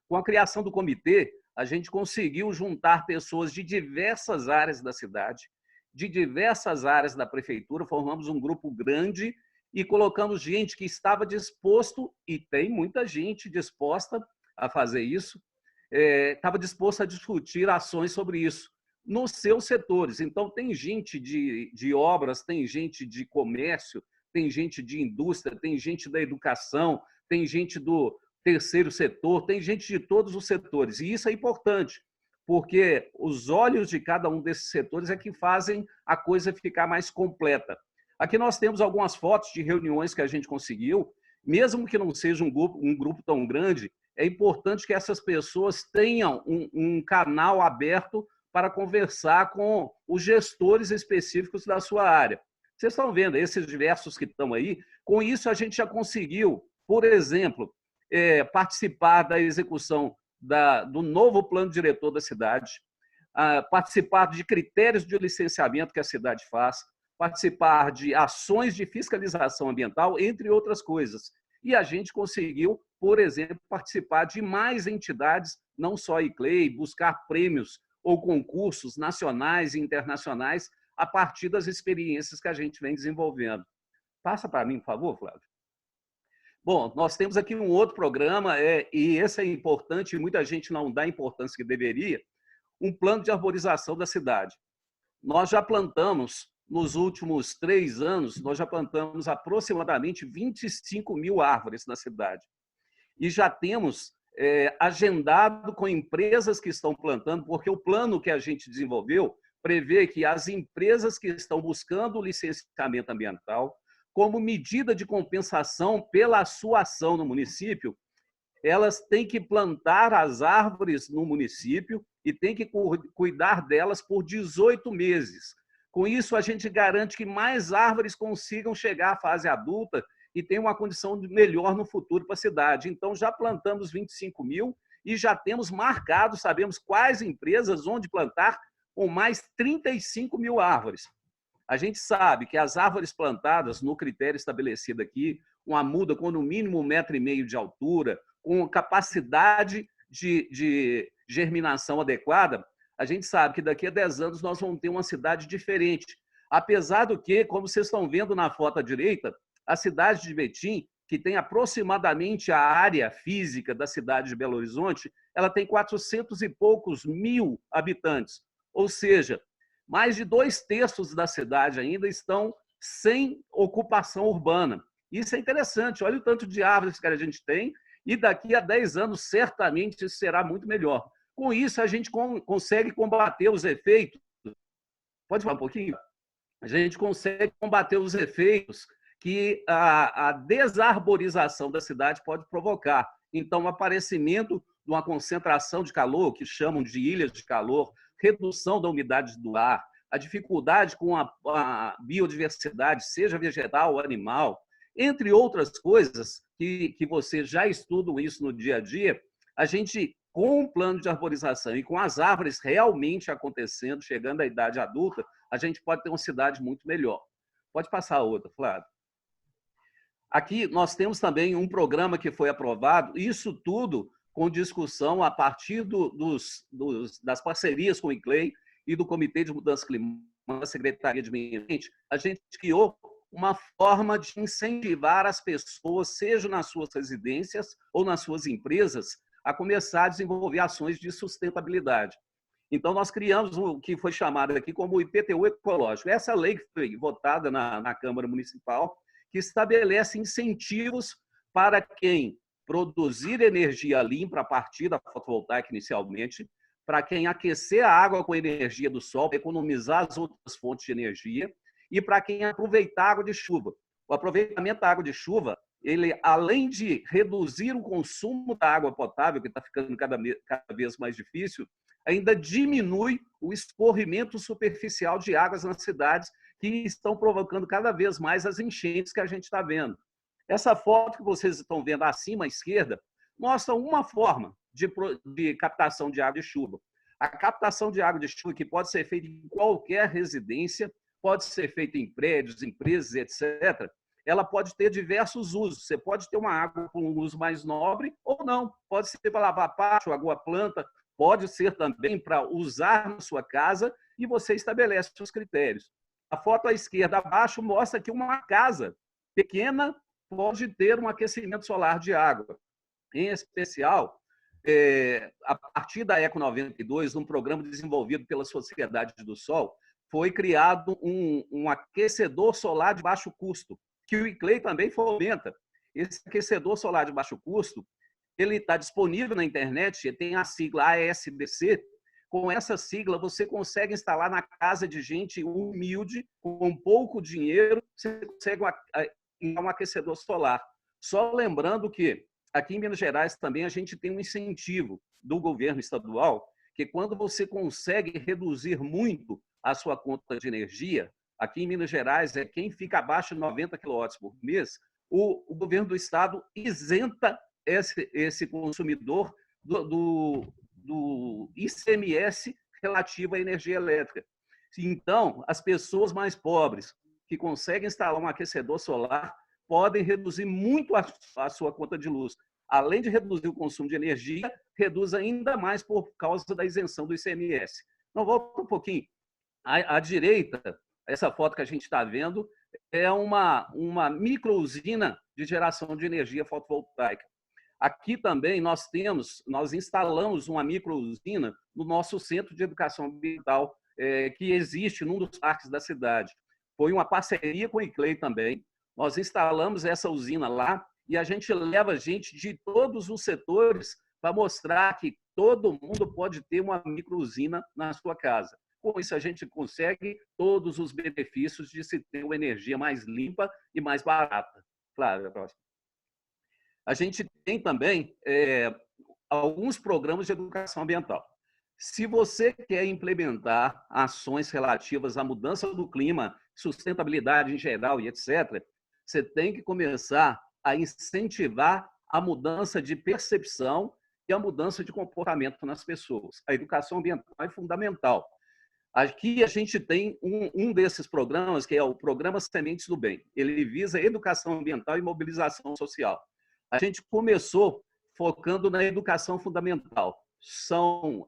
Com a criação do comitê, a gente conseguiu juntar pessoas de diversas áreas da cidade, de diversas áreas da prefeitura, formamos um grupo grande e colocamos gente que estava disposto, e tem muita gente disposta a fazer isso, estava disposto a discutir ações sobre isso nos seus setores. Então, tem gente de obras, tem gente de comércio, tem gente de indústria, tem gente da educação, tem gente do terceiro setor, tem gente de todos os setores. E isso é importante, porque os olhos de cada um desses setores é que fazem a coisa ficar mais completa. Aqui nós temos algumas fotos de reuniões que a gente conseguiu, mesmo que não seja um grupo tão grande, é importante que essas pessoas tenham um canal aberto para conversar com os gestores específicos da sua área. Vocês estão vendo esses diversos que estão aí? Com isso, a gente já conseguiu, por exemplo, participar da execução do novo plano diretor da cidade, participar de critérios de licenciamento que a cidade faz, participar de ações de fiscalização ambiental, entre outras coisas. E a gente conseguiu, por exemplo, participar de mais entidades, não só a ICLEI, buscar prêmios ou concursos nacionais e internacionais a partir das experiências que a gente vem desenvolvendo. Passa para mim, por favor, Flávio. Bom, nós temos aqui um outro programa, e esse é importante, e muita gente não dá a importância que deveria, um plano de arborização da cidade. Nós já plantamos, nos últimos 3 anos, nós já plantamos aproximadamente 25 mil árvores na cidade. E já temos agendado com empresas que estão plantando, porque o plano que a gente desenvolveu prevê que as empresas que estão buscando o licenciamento ambiental, como medida de compensação pela sua ação no município, elas têm que plantar as árvores no município e têm que cuidar delas por 18 meses. Com isso, a gente garante que mais árvores consigam chegar à fase adulta e tenham uma condição melhor no futuro para a cidade. Então, já plantamos 25 mil e já temos marcado, sabemos quais empresas, onde plantar, com mais 35 mil árvores. A gente sabe que as árvores plantadas, no critério estabelecido aqui, uma muda com no mínimo 1,5 metro de altura, com capacidade de germinação adequada, a gente sabe que daqui a 10 anos nós vamos ter uma cidade diferente. Apesar do que, como vocês estão vendo na foto à direita, a cidade de Betim, que tem aproximadamente a área física da cidade de Belo Horizonte, ela tem 400 e poucos mil habitantes. Ou seja, mais de 2/3 da cidade ainda estão sem ocupação urbana. Isso é interessante, olha o tanto de árvores que a gente tem, e daqui a 10 anos, certamente, isso será muito melhor. Com isso, a gente consegue combater os efeitos. Pode falar um pouquinho? A gente consegue combater os efeitos que a desarborização da cidade pode provocar. Então, o aparecimento de uma concentração de calor, que chamam de ilhas de calor, redução da umidade do ar, a dificuldade com a biodiversidade, seja vegetal ou animal, entre outras coisas que vocês já estudam isso no dia a dia, a gente, com o plano de arborização e com as árvores realmente acontecendo, chegando à idade adulta, a gente pode ter uma cidade muito melhor. Pode passar a outra, Flávio. Aqui nós temos também um programa que foi aprovado, isso tudo com discussão a partir das parcerias com o ICLEI e do Comitê de Mudança Climática, da Secretaria de Meio Ambiente. A gente criou uma forma de incentivar as pessoas, seja nas suas residências ou nas suas empresas, a começar a desenvolver ações de sustentabilidade. Então, nós criamos o que foi chamado aqui como o IPTU ecológico. Essa lei que foi votada na Câmara Municipal, que estabelece incentivos para quem produzir energia limpa a partir da fotovoltaica inicialmente, para quem aquecer a água com energia do sol, economizar as outras fontes de energia, e para quem aproveitar a água de chuva. O aproveitamento da água de chuva, ele, além de reduzir o consumo da água potável, que está ficando cada vez mais difícil, ainda diminui o escorrimento superficial de águas nas cidades, que estão provocando cada vez mais as enchentes que a gente está vendo. Essa foto que vocês estão vendo acima à esquerda mostra uma forma de captação de água de chuva. A captação de água de chuva, que pode ser feita em qualquer residência, pode ser feita em prédios, empresas, etc., ela pode ter diversos usos. Você pode ter uma água com um uso mais nobre ou não. Pode ser para lavar pátio, água planta, pode ser também para usar na sua casa, e você estabelece os critérios. A foto à esquerda abaixo mostra que uma casa pequena pode ter um aquecimento solar de água. Em especial, a partir da Eco 92, um programa desenvolvido pela Sociedade do Sol, foi criado um aquecedor solar de baixo custo, que o ICLEI também fomenta. Esse aquecedor solar de baixo custo, ele está disponível na internet, tem a sigla ASBC. Com essa sigla, você consegue instalar na casa de gente humilde, com pouco dinheiro, você consegue um aquecedor solar. Só lembrando que aqui em Minas Gerais também a gente tem um incentivo do governo estadual, que quando você consegue reduzir muito a sua conta de energia, aqui em Minas Gerais, quem fica abaixo de 90 kW por mês, o governo do estado isenta esse consumidor do ICMS relativo à energia elétrica. Então, as pessoas mais pobres que conseguem instalar um aquecedor solar podem reduzir muito a sua conta de luz. Além de reduzir o consumo de energia, reduz ainda mais por causa da isenção do ICMS. Então, volta um pouquinho. À direita, essa foto que a gente está vendo é uma micro-usina de geração de energia fotovoltaica. Aqui também nós instalamos uma micro-usina no nosso Centro de Educação Ambiental, que existe num dos parques da cidade. Foi uma parceria com o ICLEI também. Nós instalamos essa usina lá e a gente leva gente de todos os setores para mostrar que todo mundo pode ter uma micro-usina na sua casa. Com isso, a gente consegue todos os benefícios de se ter uma energia mais limpa e mais barata. Flávia, próximo. A gente tem também alguns programas de educação ambiental. Se você quer implementar ações relativas à mudança do clima, sustentabilidade em geral e etc., você tem que começar a incentivar a mudança de percepção e a mudança de comportamento nas pessoas. A educação ambiental é fundamental. Aqui a gente tem um desses programas, que é o Programa Sementes do Bem. Ele visa educação ambiental e mobilização social. A gente começou focando na educação fundamental.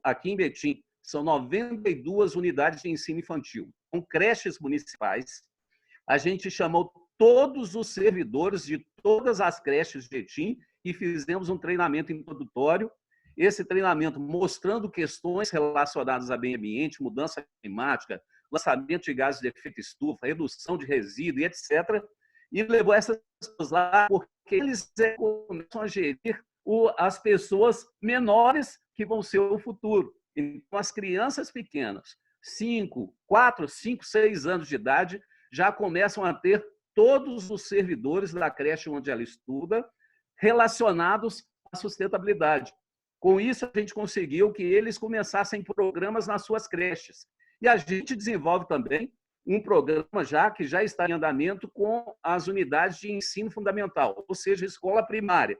Aqui em Betim, são 92 unidades de ensino infantil, com creches municipais. A gente chamou todos os servidores de todas as creches de Betim e fizemos um treinamento introdutório. Esse treinamento mostrando questões relacionadas a meio ambiente, mudança climática, lançamento de gases de efeito estufa, redução de resíduos, etc. E levou essas pessoas lá porque eles começam a gerir as pessoas menores que vão ser o futuro. Então, as crianças pequenas, 4, 5, 6 anos de idade, já começam a ter todos os servidores da creche onde ela estuda relacionados à sustentabilidade. Com isso, a gente conseguiu que eles começassem programas nas suas creches. E a gente desenvolve também um programa que já está em andamento com as unidades de ensino fundamental, ou seja, escola primária.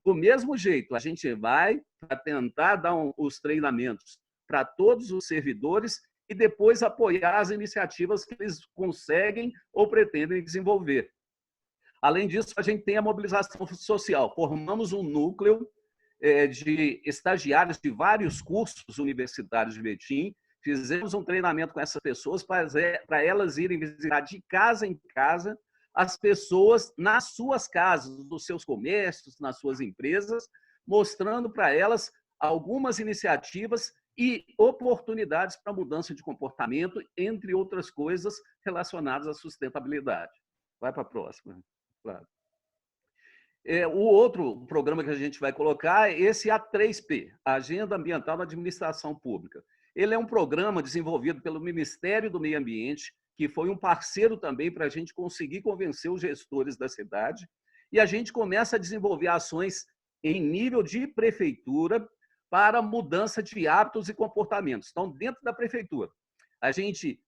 Do mesmo jeito, a gente vai para tentar dar os treinamentos para todos os servidores e depois apoiar as iniciativas que eles conseguem ou pretendem desenvolver. Além disso, a gente tem a mobilização social. Formamos um núcleo de estagiários de vários cursos universitários de Betim. Fizemos um treinamento com essas pessoas para elas irem visitar de casa em casa as pessoas nas suas casas, nos seus comércios, nas suas empresas, mostrando para elas algumas iniciativas e oportunidades para mudança de comportamento, entre outras coisas relacionadas à sustentabilidade. Vai para a próxima. Claro. O outro programa que a gente vai colocar é esse A3P, Agenda Ambiental da Administração Pública. Ele é um programa desenvolvido pelo Ministério do Meio Ambiente, que foi um parceiro também para a gente conseguir convencer os gestores da cidade, e a gente começa a desenvolver ações em nível de prefeitura para mudança de hábitos e comportamentos. Então, dentro da prefeitura, a gente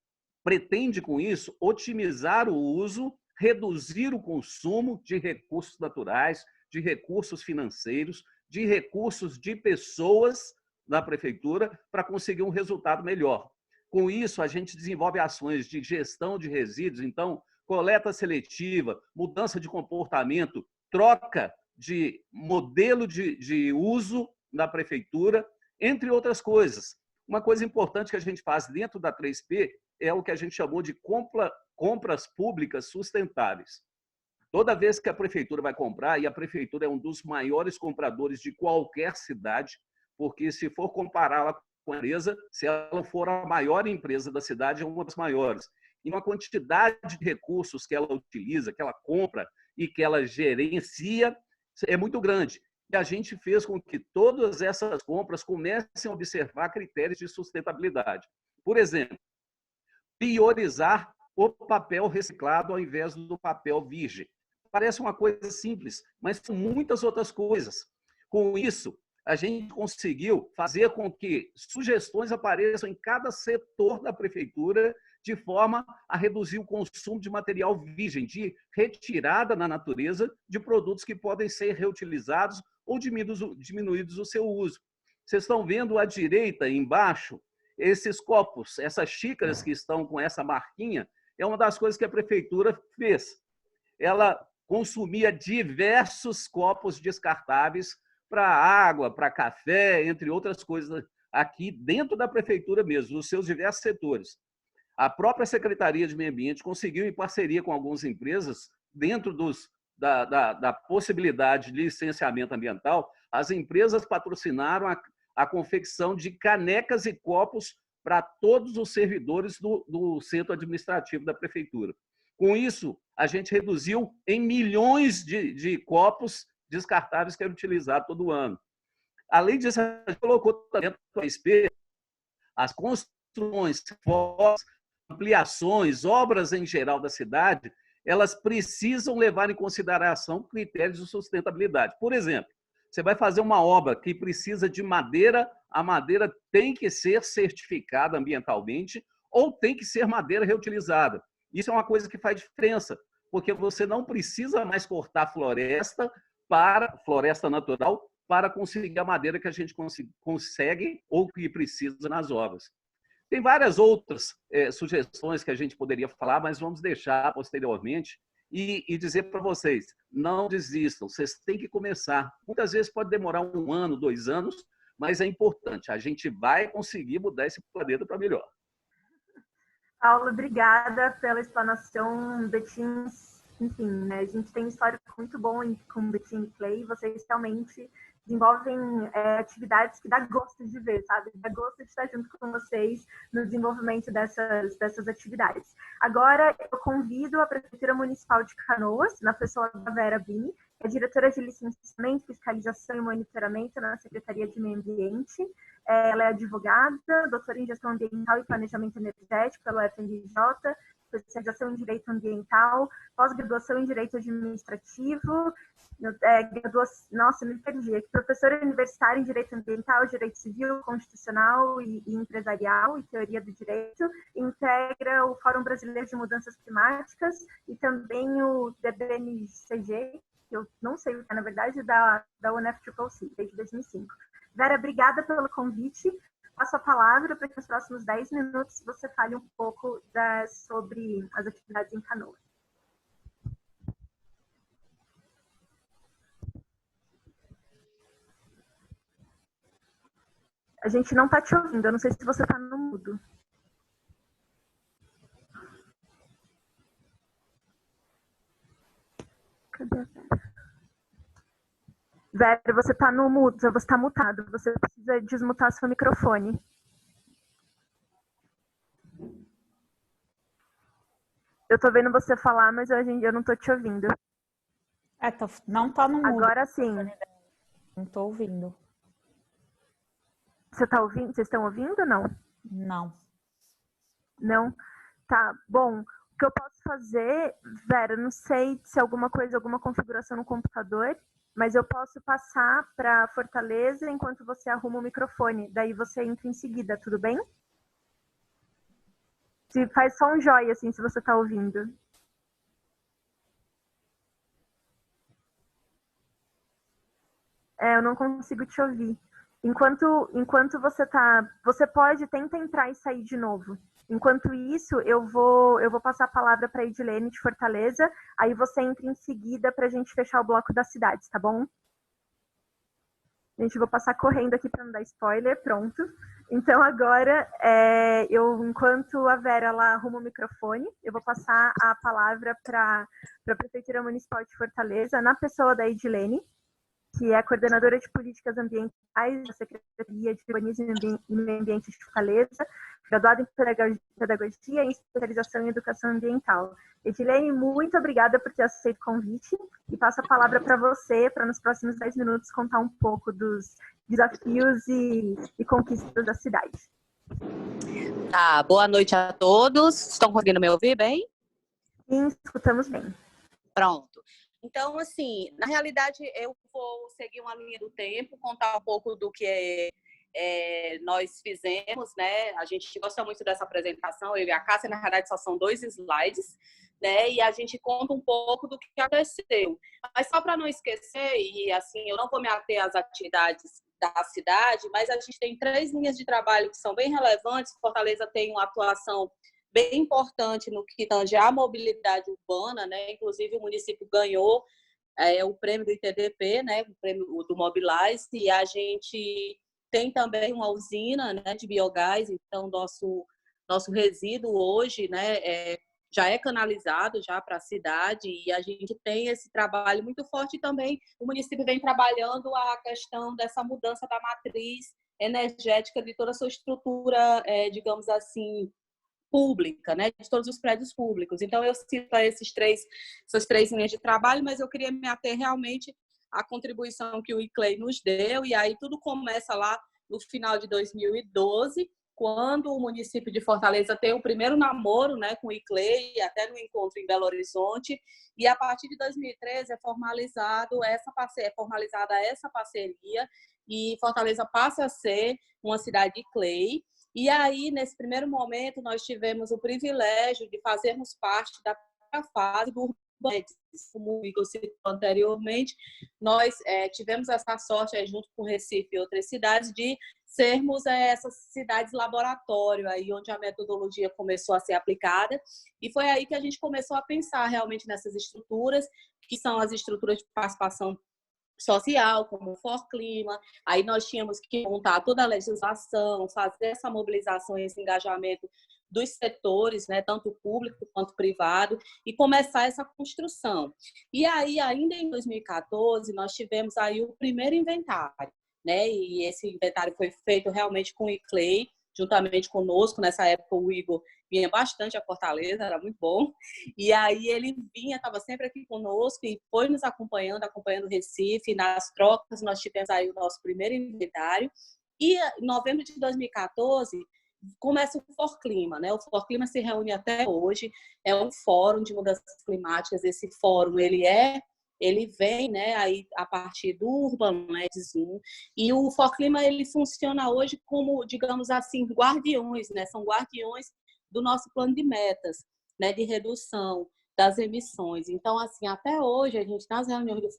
pretende, com isso, otimizar o uso, reduzir o consumo de recursos naturais, de recursos financeiros, de recursos de pessoas na prefeitura para conseguir um resultado melhor. Com isso, a gente desenvolve ações de gestão de resíduos, então, coleta seletiva, mudança de comportamento, troca de modelo de uso na prefeitura, entre outras coisas. Uma coisa importante que a gente faz dentro da 3P é o que a gente chamou de compras públicas sustentáveis. Toda vez que a prefeitura vai comprar, e a prefeitura é um dos maiores compradores de qualquer cidade, porque se for compará-la com a empresa, se ela for a maior empresa da cidade, é uma das maiores. E uma quantidade de recursos que ela utiliza, que ela compra e que ela gerencia, é muito grande. E a gente fez com que todas essas compras comecem a observar critérios de sustentabilidade. Por exemplo, priorizar o papel reciclado ao invés do papel virgem. Parece uma coisa simples, mas são muitas outras coisas. Com isso, a gente conseguiu fazer com que sugestões apareçam em cada setor da prefeitura, de forma a reduzir o consumo de material virgem, de retirada na natureza de produtos que podem ser reutilizados ou diminuídos o seu uso. Vocês estão vendo à direita, embaixo, esses copos, essas xícaras que estão com essa marquinha, é uma das coisas que a prefeitura fez. Ela consumia diversos copos descartáveis para água, para café, entre outras coisas, aqui dentro da prefeitura mesmo, nos seus diversos setores. A própria Secretaria de Meio Ambiente conseguiu, em parceria com algumas empresas, dentro da possibilidade de licenciamento ambiental, as empresas patrocinaram a confecção de canecas e copos para todos os servidores do centro administrativo da prefeitura. Com isso, a gente reduziu em milhões de copos descartáveis que eram utilizados todo ano. Além disso, a gente colocou dentro do ASP as construções, ampliações, obras em geral da cidade, elas precisam levar em consideração critérios de sustentabilidade. Por exemplo, você vai fazer uma obra que precisa de madeira, a madeira tem que ser certificada ambientalmente ou tem que ser madeira reutilizada. Isso é uma coisa que faz diferença, porque você não precisa mais cortar floresta natural para conseguir a madeira que a gente consegue ou que precisa nas obras. Tem várias outras sugestões que a gente poderia falar, mas vamos deixar posteriormente e dizer para vocês, não desistam, vocês têm que começar. Muitas vezes pode demorar 1 ano, 2 anos, mas é importante, a gente vai conseguir mudar esse planeta para melhor. Paulo, obrigada pela explanação, Betim. Enfim, né, a gente tem um histórico muito bom com Betim e Clay, vocês realmente desenvolvem atividades que dá gosto de ver, sabe? Dá gosto de estar junto com vocês no desenvolvimento dessas atividades. Agora, eu convido a Prefeitura Municipal de Canoas, na pessoa da Vera Bini, que é diretora de licenciamento, fiscalização e monitoramento na Secretaria de Meio Ambiente. Ela é advogada, doutora em gestão ambiental e planejamento energético pela UFMJ, especialização em direito ambiental, pós-graduação em direito administrativo, nossa, me perdi aqui, professora universitária em direito ambiental, direito civil, constitucional e empresarial e teoria do direito, integra o Fórum Brasileiro de Mudanças Climáticas e também o DBNCG, que eu não sei o que é, na verdade, da UNFCCC, desde 2005. Vera, obrigada pelo convite. Passo a palavra para que nos próximos 10 minutos você fale um pouco sobre as atividades em Canoas. A gente não está te ouvindo, eu não sei se você está no mudo. Cadê a Vera? Vera, você está no mudo, você está mutado, você precisa desmutar seu microfone. Eu estou vendo você falar, mas eu não estou te ouvindo. Não está no mudo. Agora sim. Não estou ouvindo. Você está ouvindo? Vocês estão ouvindo ou não? Não. Não? Tá, bom. O que eu posso fazer, Vera, não sei se alguma configuração no computador, mas eu posso passar para Fortaleza enquanto você arruma o microfone. Daí você entra em seguida, tudo bem? Faz só um joia, assim, se você está ouvindo. Eu não consigo te ouvir. Enquanto você pode, tenta entrar e sair de novo. Enquanto isso, eu vou passar a palavra para a Edilene de Fortaleza, aí você entra em seguida para a gente fechar o bloco das cidades, tá bom? Gente, vou passar correndo aqui para não dar spoiler, pronto. Então agora, enquanto a Vera ela arruma o microfone, eu vou passar a palavra para a Prefeitura Municipal de Fortaleza, na pessoa da Edilene, que é a coordenadora de políticas ambientais da Secretaria de Urbanismo e Meio Ambiente de Fortaleza, graduada em pedagogia e especialização em educação ambiental. Edilene, muito obrigada por ter aceito o convite e passo a palavra para você, para nos próximos 10 minutos contar um pouco dos desafios e conquistas da cidade. Tá, boa noite a todos. Estão conseguindo me ouvir bem? Sim, escutamos bem. Pronto. Então, assim, na realidade, eu vou seguir uma linha do tempo, contar um pouco do que nós fizemos, né? A gente gosta muito dessa apresentação, eu e a Cássia, na realidade, só são 2 slides, né? E a gente conta um pouco do que aconteceu. Mas só para não esquecer, e assim, eu não vou me ater às atividades da cidade, mas a gente tem 3 linhas de trabalho que são bem relevantes. Fortaleza tem uma atuação bem importante no que tange à mobilidade urbana, né? Inclusive, o município ganhou o prêmio do ITDP, né? O prêmio do Mobilize, e a gente tem também uma usina, né, de biogás, então nosso resíduo hoje, né, já é canalizado já para a cidade, e a gente tem esse trabalho muito forte. E também o município vem trabalhando a questão dessa mudança da matriz energética de toda a sua estrutura, digamos assim, pública, né, de todos os prédios públicos. Então, eu cito essas 3 linhas de trabalho, mas eu queria me ater realmente à contribuição que o ICLEI nos deu, e aí tudo começa lá no final de 2012, quando o município de Fortaleza tem o primeiro namoro, né, com o ICLEI, até no encontro em Belo Horizonte, e a partir de 2013 é formalizada essa parceria, e Fortaleza passa a ser uma cidade ICLEI. E aí, nesse primeiro momento, nós tivemos o privilégio de fazermos parte da primeira fase do Urbanetes. Como o Igor citou anteriormente, nós tivemos essa sorte, junto com Recife e outras cidades, de sermos essas cidades laboratório, aí onde a metodologia começou a ser aplicada. E foi aí que a gente começou a pensar realmente nessas estruturas, que são as estruturas de participação social, como o Forclima. Aí nós tínhamos que montar toda a legislação, fazer essa mobilização e esse engajamento dos setores, né, tanto público quanto privado, e começar essa construção. E aí, ainda em 2014, nós tivemos aí o primeiro inventário, né, e esse inventário foi feito realmente com o ICLEI, juntamente conosco. Nessa época, o Igor vinha bastante a Fortaleza, era muito bom. E aí ele estava sempre aqui conosco e foi nos acompanhando o Recife. Nas trocas, nós tivemos aí o nosso primeiro inventário. E em novembro de 2014, começa o Forclima, né? O Forclima se reúne até hoje, é um fórum de mudanças climáticas. Esse fórum, ele vem, né, aí a partir do Urbanetes 1, e o Forclima ele funciona hoje como, digamos assim, guardiões, né? São guardiões do nosso plano de metas, né, de redução das emissões. Então, assim, até hoje, a gente, nas reuniões do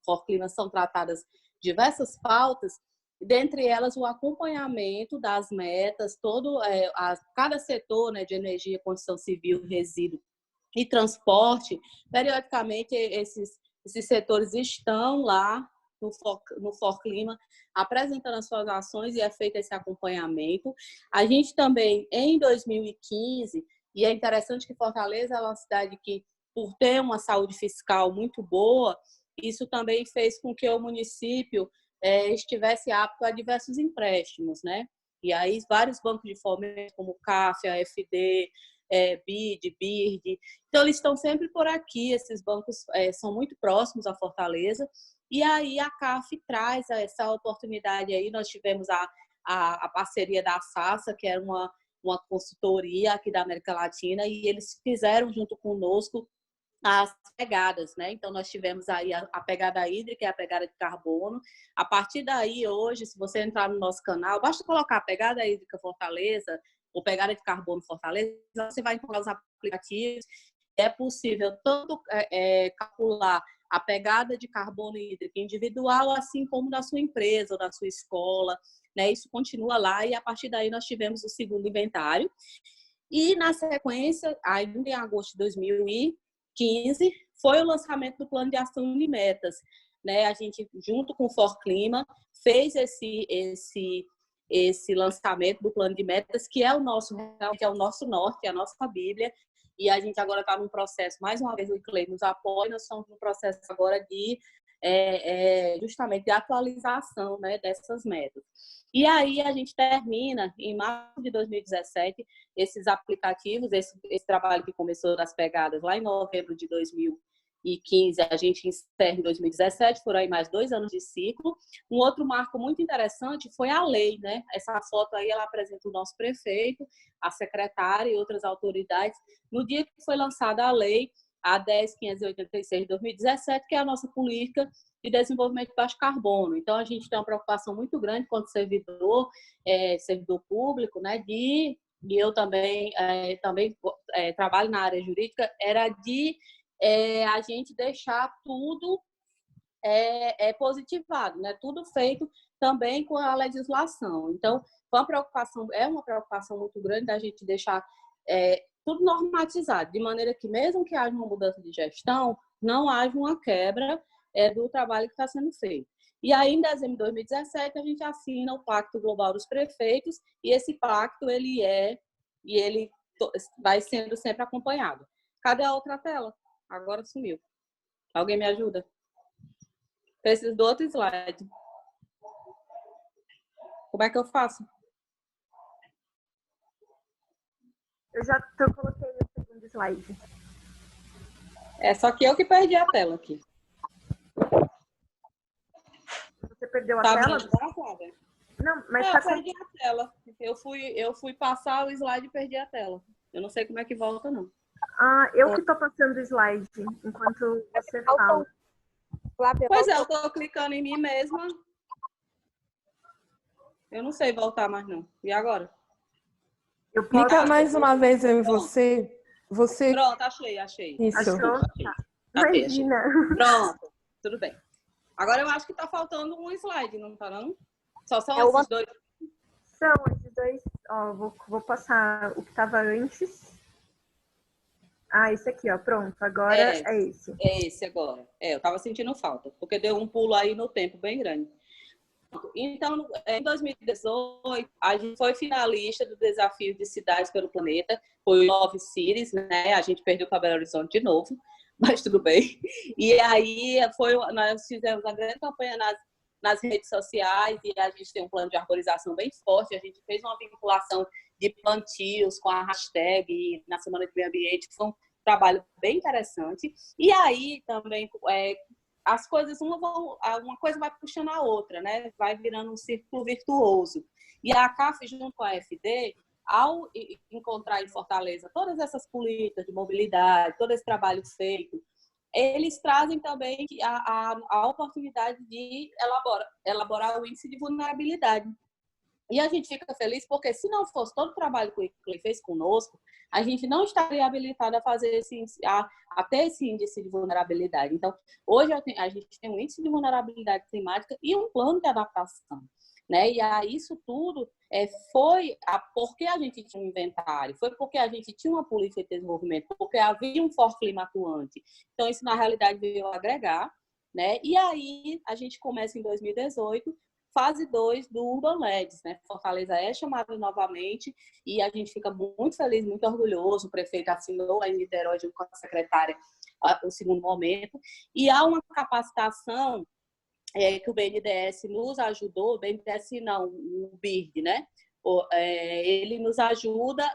Forclima, são tratadas diversas pautas, dentre elas o acompanhamento das metas, cada setor, né, de energia, construção civil, resíduo e transporte. Periodicamente, esses setores estão lá no Forclima, apresentando as suas ações, e é feito esse acompanhamento. A gente também, em 2015, e é interessante que Fortaleza é uma cidade que, por ter uma saúde fiscal muito boa, isso também fez com que o município estivesse apto a diversos empréstimos, né? E aí vários bancos de fomento, como CAF, AFD, BID, BIRD. Então, eles estão sempre por aqui. Esses bancos são muito próximos à Fortaleza. E aí a CAF traz essa oportunidade aí. Nós tivemos a parceria da SASA, que era uma consultoria aqui da América Latina, e eles fizeram junto conosco as pegadas, né? Então, nós tivemos aí a pegada hídrica e a pegada de carbono. A partir daí, hoje, se você entrar no nosso canal, basta colocar a pegada hídrica Fortaleza ou pegada de carbono Fortaleza, você vai encontrar os aplicativos. É possível tanto calcular a pegada de carbono hídrico individual, assim como da sua empresa ou da sua escola, né? Isso continua lá, e a partir daí nós tivemos o segundo inventário. E, na sequência, ainda em agosto de 2015, foi o lançamento do Plano de Ação de Metas, né? A gente, junto com o Forclima, fez esse lançamento do Plano de Metas, que é o nosso norte, é a nossa Bíblia. E a gente agora está num processo, mais uma vez o ICLEI nos apoia, nós estamos num processo agora de justamente de atualização, né, dessas metas. E aí a gente termina, em março de 2017, esses aplicativos, esse trabalho que começou das pegadas lá em novembro de 2015, a gente encerra em 2017, foram aí mais 2 anos de ciclo. Um outro marco muito interessante foi a lei, né? Essa foto aí, ela apresenta o nosso prefeito, a secretária e outras autoridades, no dia que foi lançada a lei a 10.586 de 2017, que é a nossa política de desenvolvimento de baixo carbono. Então, a gente tem uma preocupação muito grande quanto servidor público, né, e eu também trabalho na área jurídica, era de a gente deixar tudo positivado, né, tudo feito também com a legislação. Então, é uma preocupação muito grande da gente deixar tudo normatizado, de maneira que, mesmo que haja uma mudança de gestão, não haja uma quebra do trabalho que está sendo feito. E aí, em dezembro de 2017, a gente assina o Pacto Global dos Prefeitos, e esse pacto, ele vai sendo sempre acompanhado. Cadê a outra tela? Agora sumiu. Alguém me ajuda? Preciso do outro slide. Como é que eu faço? Eu já coloquei o segundo slide. Só que eu que perdi a tela aqui. Você perdeu a tela? Não, mas eu perdi a tela. Eu fui passar o slide e perdi a tela. Eu não sei como é que volta, não. Eu que estou passando o slide enquanto você fala. Pois eu estou clicando em mim mesma. Eu não sei voltar mais, não. E agora? Clica mais uma vez eu e você. Pronto, achei. Isso. Achou? Imagina. Pronto, tudo bem. Agora eu acho que está faltando um slide, não está, não? Só são esses dois? São esses dois. Ó, vou passar o que estava antes. Esse aqui, ó. Pronto. Agora é esse. É esse agora. Eu estava sentindo falta, porque deu um pulo aí no tempo bem grande. Então, em 2018, a gente foi finalista do Desafio de Cidades pelo Planeta, foi o Love Cities, né? A gente perdeu para Belo Horizonte de novo, mas tudo bem. E aí, nós fizemos uma grande campanha nas redes sociais e a gente tem um plano de arborização bem forte. A gente fez uma vinculação de plantios com a hashtag na Semana de Meio Ambiente, foi um trabalho bem interessante. E aí, também... as coisas, uma coisa vai puxando a outra, né? Vai virando um círculo virtuoso. E a CAF, junto com a FD, ao encontrar em Fortaleza todas essas políticas de mobilidade, todo esse trabalho feito, eles trazem também a oportunidade de elaborar o índice de vulnerabilidade. E a gente fica feliz porque, se não fosse todo o trabalho que ele fez conosco, a gente não estaria habilitado a fazer a ter esse índice de vulnerabilidade. Então, hoje a gente tem um índice de vulnerabilidade climática e um plano de adaptação, né? E isso tudo foi porque a gente tinha um inventário, foi porque a gente tinha uma política de desenvolvimento, porque havia um forte clima atuante. Então, isso, na realidade, veio agregar, né? E aí, a gente começa em 2018, fase 2 do Urban LEDs, né? Fortaleza é chamada novamente e a gente fica muito feliz, muito orgulhoso. O prefeito assinou lá em Niterói, junto com a secretária, o segundo momento. E há uma capacitação que o BNDES nos ajudou, o BNDES não, o BIRD, né? Ele nos ajuda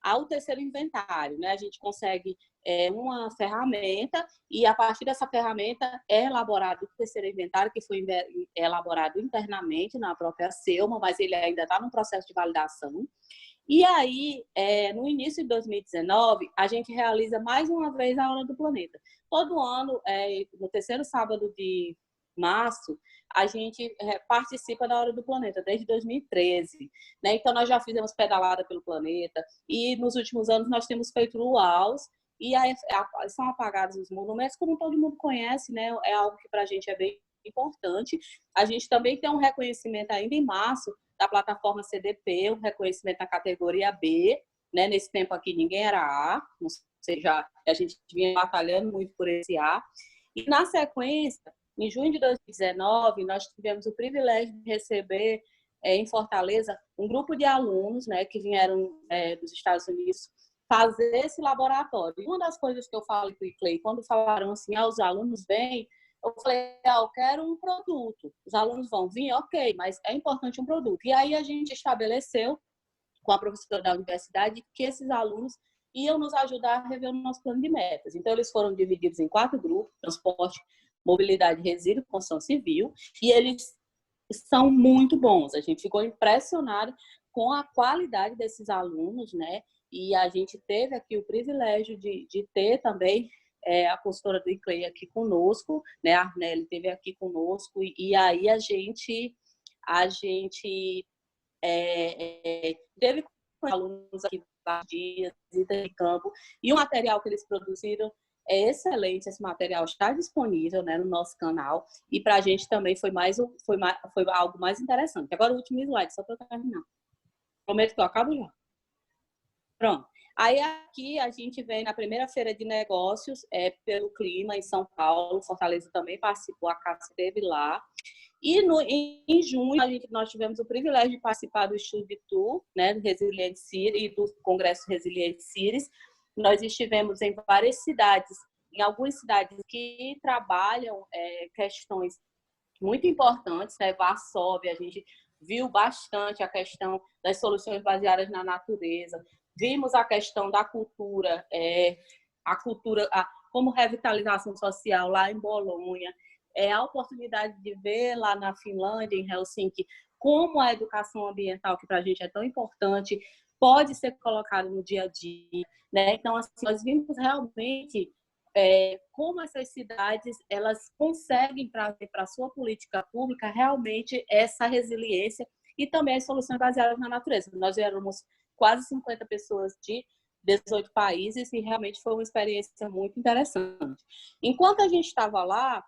ao terceiro inventário, né? A gente consegue uma ferramenta e, a partir dessa ferramenta, é elaborado o terceiro inventário, que foi elaborado internamente na própria Selma, mas ele ainda está no processo de validação. E aí, no início de 2019, a gente realiza mais uma vez a Hora do Planeta. Todo ano, no terceiro sábado de março, a gente participa da Hora do Planeta, desde 2013. Né? Então, nós já fizemos pedalada pelo planeta e, nos últimos anos, nós temos feito luaus e aí são apagados os monumentos, como todo mundo conhece, né? É algo que para a gente é bem importante. A gente também tem um reconhecimento ainda em março da plataforma CDP, um reconhecimento na categoria B, né? Nesse tempo aqui ninguém era A, ou seja, a gente vinha batalhando muito por esse A. E, na sequência, em junho de 2019, nós tivemos o privilégio de receber em Fortaleza um grupo de alunos, né, que vieram dos Estados Unidos fazer esse laboratório. E uma das coisas que eu falei para o Clay, quando falaram assim, os alunos vêm, eu falei, eu quero um produto. Os alunos vão vir, ok, mas é importante um produto. E aí a gente estabeleceu com a professora da universidade que esses alunos iam nos ajudar a rever o nosso plano de metas. Então, eles foram divididos em 4 grupos: transporte, mobilidade, resíduo, construção civil, e eles são muito bons. A gente ficou impressionado com a qualidade desses alunos, né? E a gente teve aqui o privilégio de ter também a consultora do ICLEI aqui conosco, né? A Arnelli esteve aqui conosco, e aí a gente teve com alunos aqui vários dias, visita de campo, e o material que eles produziram é excelente. Esse material está disponível, né, no nosso canal, e para a gente também foi algo mais interessante. Agora o último slide, só para terminar. Prometo que eu acabo já. Pronto. Aí aqui a gente vem na primeira feira de negócios, pelo clima em São Paulo, Fortaleza também participou, a Cássia esteve lá. E em junho nós tivemos o privilégio de participar do Study Tour, né, do Resilient Cities e do Congresso Resilient Cities. Nós estivemos em várias cidades, em algumas cidades que trabalham questões muito importantes, né? Varsóvia, a gente viu bastante a questão das soluções baseadas na natureza, vimos a questão da cultura, como revitalização social lá em Bolonha, a oportunidade de ver lá na Finlândia, em Helsinki, como a educação ambiental, que para a gente é tão importante, pode ser colocada no dia a dia, né? Então, assim, nós vimos realmente como essas cidades elas conseguem trazer para a sua política pública realmente essa resiliência e também as soluções baseadas na natureza. Nós éramos quase 50 pessoas de 18 países e realmente foi uma experiência muito interessante. Enquanto a gente estava lá,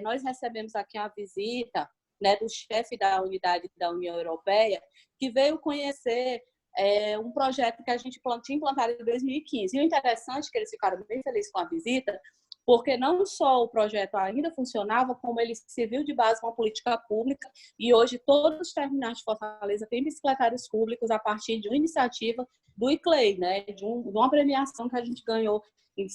nós recebemos aqui a visita, né, do chefe da unidade da União Europeia, que veio conhecer um projeto que a gente tinha implantado em 2015. E o interessante é que eles ficaram bem felizes com a visita, porque não só o projeto ainda funcionava, como ele serviu de base uma política pública, e hoje todos os terminais de Fortaleza têm bicicletários públicos a partir de uma iniciativa do ICLEI, né, de uma premiação que a gente ganhou em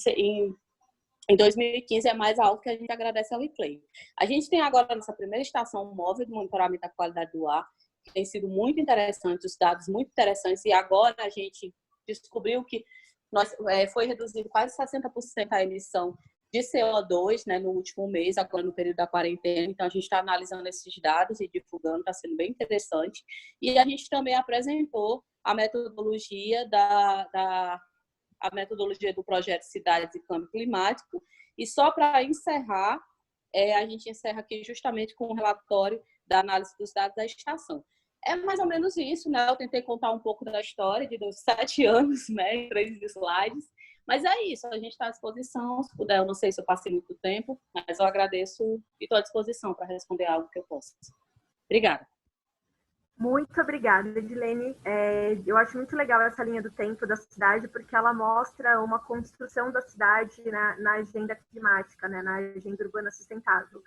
2015, é mais alto, que a gente agradece ao ICLEI. A gente tem agora a nossa primeira estação móvel de monitoramento da qualidade do ar, que tem sido muito interessante, os dados muito interessantes, e agora a gente descobriu que foi reduzido quase 60% a emissão de CO2, né, no último mês, agora no período da quarentena. Então, a gente está analisando esses dados e divulgando, está sendo bem interessante. E a gente também apresentou a metodologia a metodologia do projeto Cidades e Câmbio Climático. E só para encerrar, a gente encerra aqui justamente com o relatório da análise dos dados da estação. É mais ou menos isso, né? Eu tentei contar um pouco da história de 7 anos, né, em 3 slides. Mas é isso, a gente está à disposição. Se puder, eu não sei se eu passei muito tempo, mas eu agradeço e estou à disposição para responder algo que eu possa. Obrigada. Muito obrigada, Edilene. Eu acho muito legal essa linha do tempo da cidade, porque ela mostra uma construção da cidade na agenda climática, né, na agenda urbana sustentável.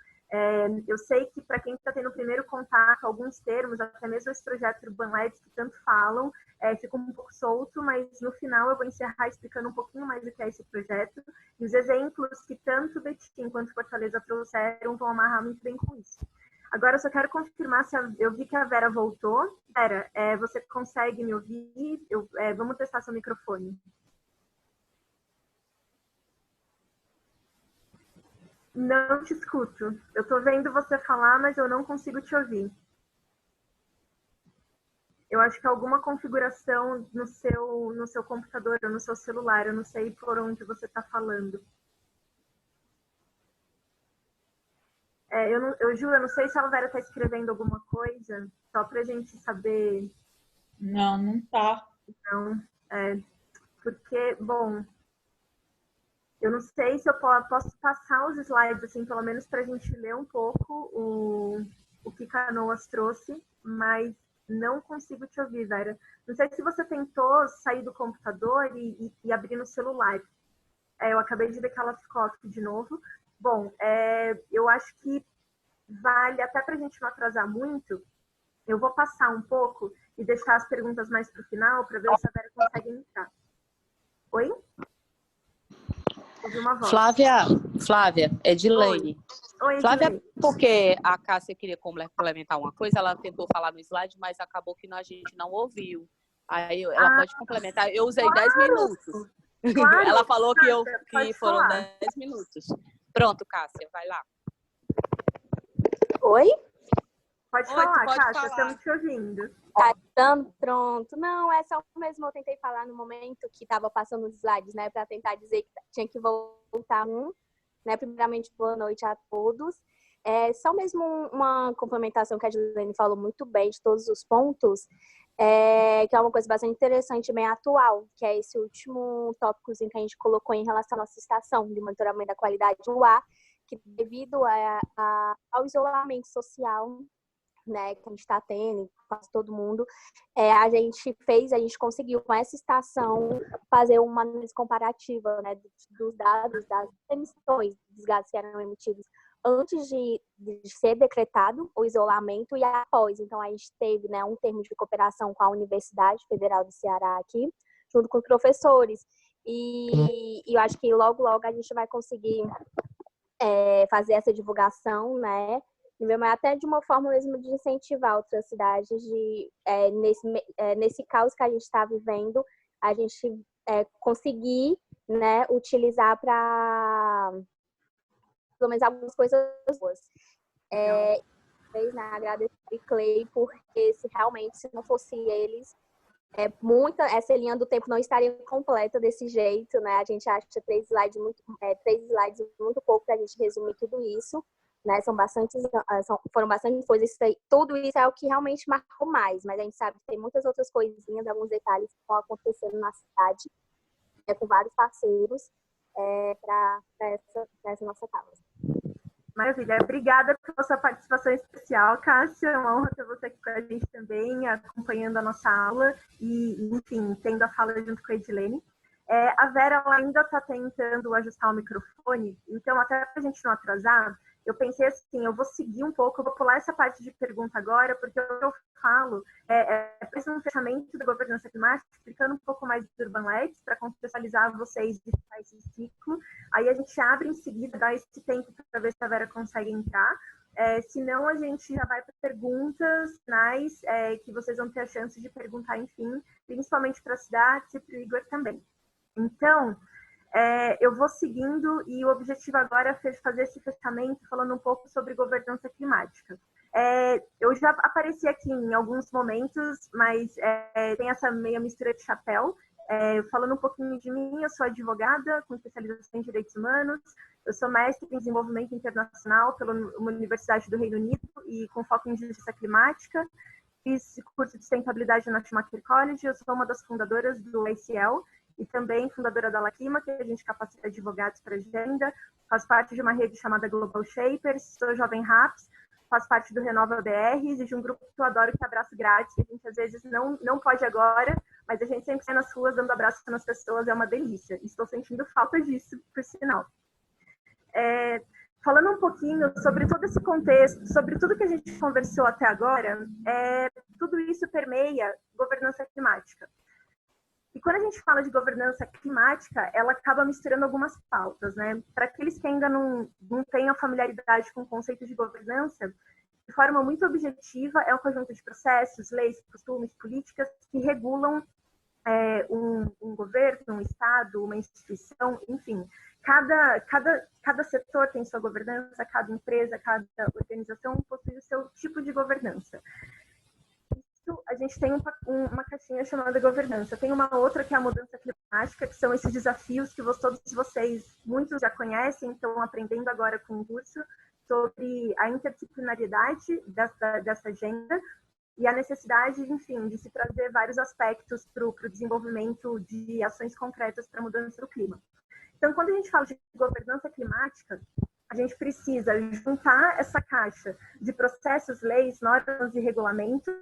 Eu sei que, para quem está tendo o primeiro contato, alguns termos, até mesmo esse projeto UrbanLed, que tanto falam, ficou um pouco solto, mas no final eu vou encerrar explicando um pouquinho mais o que é esse projeto, e os exemplos que tanto Betim quanto Fortaleza trouxeram vão amarrar muito bem com isso. Agora, eu só quero confirmar se eu vi que a Vera voltou. Vera, você consegue me ouvir? Vamos testar seu microfone. Não te escuto. Eu estou vendo você falar, mas eu não consigo te ouvir. Eu acho que alguma configuração no seu computador ou no seu celular. Eu não sei por onde você está falando. Eu juro, eu não sei se a Vera está escrevendo alguma coisa, só para a gente saber. Não, não tá. Não, porque, bom, eu não sei se eu posso passar os slides, assim, pelo menos para a gente ler um pouco o que Canoas trouxe, mas não consigo te ouvir, Vera. Não sei se você tentou sair do computador e abrir no celular. Eu acabei de ver que ela ficou aqui de novo. Bom, eu acho que vale, até para a gente não atrasar muito, eu vou passar um pouco e deixar as perguntas mais para o final, para ver se a Vera consegue entrar. Oi? Ouvi uma voz. Flávia, é Edilene. Oi, Flávia, Edilene. porque a Cássia queria complementar uma coisa, ela tentou falar no slide, mas acabou que a gente não ouviu. Aí ela pode complementar. Eu usei 10 minutos. Claro, ela falou que foram 10 minutos. Pronto, Cássia, vai lá. Oi? Pode falar, Cássia, estamos te ouvindo. Tá, então, pronto. Não, é só mesmo, eu tentei falar no momento que estava passando os slides, né, para tentar dizer que tinha que voltar né, primeiramente, boa noite a todos. Só mesmo uma complementação que a Gilene falou muito bem de todos os pontos, que é uma coisa bastante interessante e bem atual, que é esse último tópicozinho que a gente colocou em relação à nossa estação de monitoramento da qualidade do ar, que devido ao isolamento social, né, que a gente está tendo, quase todo mundo, a gente conseguiu com essa estação fazer uma análise comparativa, né, dos dados, das emissões dos gases que eram emitidos antes de ser decretado o isolamento e após. Então, a gente teve, né, um termo de cooperação com a Universidade Federal do Ceará aqui, junto com os professores. E eu acho que logo, logo a gente vai conseguir fazer essa divulgação, né, mas até de uma forma mesmo de incentivar outras cidades nesse caos que a gente está vivendo, a gente conseguir, né, utilizar para pelo menos algumas coisas boas. Né, agradecer a Clay, porque se não fosse eles, essa linha do tempo não estaria completa desse jeito, né? A gente acha 3 slides muito pouco para a gente resumir tudo isso. Né, foram bastante coisas, tudo isso é o que realmente marcou mais, mas a gente sabe que tem muitas outras coisinhas, alguns detalhes que estão acontecendo na cidade, com vários parceiros para essa nossa causa. Maravilha, obrigada pela sua participação especial, Cássia, é uma honra ter você aqui com a gente também, acompanhando a nossa aula e, enfim, tendo a fala junto com a Edilene. A Vera ela ainda está tentando ajustar o microfone, então até para a gente não atrasar, eu pensei assim, eu vou seguir um pouco, eu vou pular essa parte de pergunta agora, porque o que eu falo é um fechamento da governança climática, explicando um pouco mais do Urban Labs, para contextualizar vocês de esse ciclo. Aí a gente abre em seguida, dá esse tempo para ver se a Vera consegue entrar. Senão a gente já vai para perguntas finais, que vocês vão ter a chance de perguntar, enfim, principalmente para a cidade e para o Igor também. Então, eu vou seguindo e o objetivo agora é fazer esse fechamento falando um pouco sobre governança climática. Eu já apareci aqui em alguns momentos, mas tem essa meia mistura de chapéu. Falando um pouquinho de mim, eu sou advogada com especialização em direitos humanos, eu sou mestre em desenvolvimento internacional pela Universidade do Reino Unido e com foco em justiça climática. Fiz curso de sustentabilidade na Schumacher College, eu sou uma das fundadoras do ICL, e também fundadora da La Clima, que a gente capacita advogados para agenda, faço parte de uma rede chamada Global Shapers, sou Jovem Raps, faço parte do Renova BRs e de um grupo que eu adoro, que é Abraço Grátis, que a gente às vezes não pode agora, mas a gente sempre sai nas ruas dando abraço nas pessoas, é uma delícia. Estou sentindo falta disso, por sinal. Falando um pouquinho sobre todo esse contexto, sobre tudo que a gente conversou até agora, tudo isso permeia governança climática. E quando a gente fala de governança climática, ela acaba misturando algumas pautas, né? Para aqueles que ainda não tenham familiaridade com o conceito de governança, de forma muito objetiva, é um conjunto de processos, leis, costumes, políticas que regulam um governo, um estado, uma instituição, enfim. Cada setor tem sua governança, cada empresa, cada organização possui o seu tipo de governança. A gente tem uma caixinha chamada governança. Tem uma outra que é a mudança climática, que são esses desafios que todos vocês, muitos já conhecem, estão aprendendo agora com o curso, sobre a interdisciplinaridade dessa agenda e a necessidade, enfim, de se trazer vários aspectos para o desenvolvimento de ações concretas para a mudança do clima. Então, quando a gente fala de governança climática, a gente precisa juntar essa caixa de processos, leis, normas e regulamentos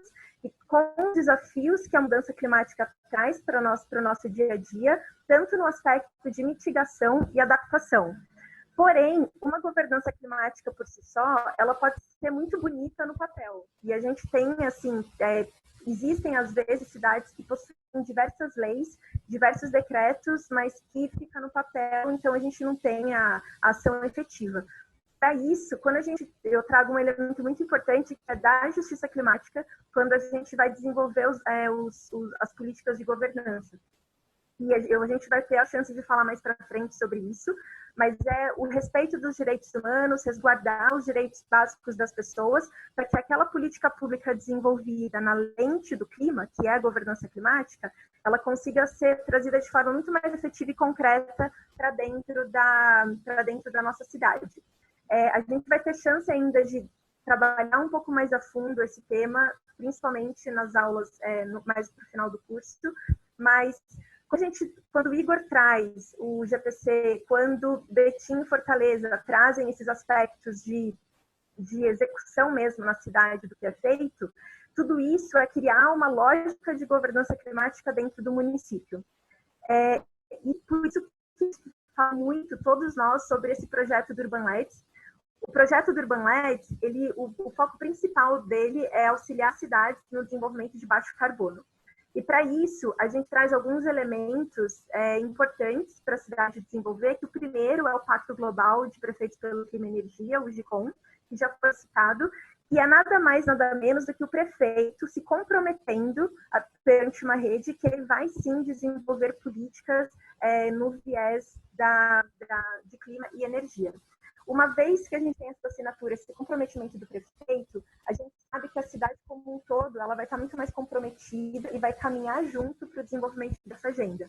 e com os desafios que a mudança climática traz para o nosso dia a dia, tanto no aspecto de mitigação e adaptação. Porém, uma governança climática por si só, ela pode ser muito bonita no papel. E a gente tem, assim, existem às vezes cidades que possuem diversas leis, diversos decretos, mas que fica no papel, então a gente não tem a ação efetiva. Para isso, eu trago um elemento muito importante, que é da justiça climática, quando a gente vai desenvolver as políticas de governança. E a gente vai ter a chance de falar mais para frente sobre isso, mas é o respeito dos direitos humanos, resguardar os direitos básicos das pessoas, para que aquela política pública desenvolvida na lente do clima, que é a governança climática, ela consiga ser trazida de forma muito mais efetiva e concreta para dentro da nossa cidade. A gente vai ter chance ainda de trabalhar um pouco mais a fundo esse tema, principalmente nas aulas mais para o final do curso, mas quando o Igor traz o GPC, quando Betim e Fortaleza trazem esses aspectos de execução mesmo na cidade do que é feito, tudo isso é criar uma lógica de governança climática dentro do município. E por isso que fala muito, todos nós, sobre esse projeto do Urban Leds. O projeto do Urban Leds, o foco principal dele é auxiliar cidades no desenvolvimento de baixo carbono. E para isso, a gente traz alguns elementos importantes para a cidade desenvolver, que o primeiro é o Pacto Global de Prefeitos pelo Clima e Energia, o GICOM, que já foi citado, e é nada mais, nada menos do que o prefeito se comprometendo perante uma rede que ele vai sim desenvolver políticas no viés de clima e energia. Uma vez que a gente tem essa assinatura, esse comprometimento do prefeito, a gente sabe que a cidade como um todo ela vai estar muito mais comprometida e vai caminhar junto para o desenvolvimento dessa agenda.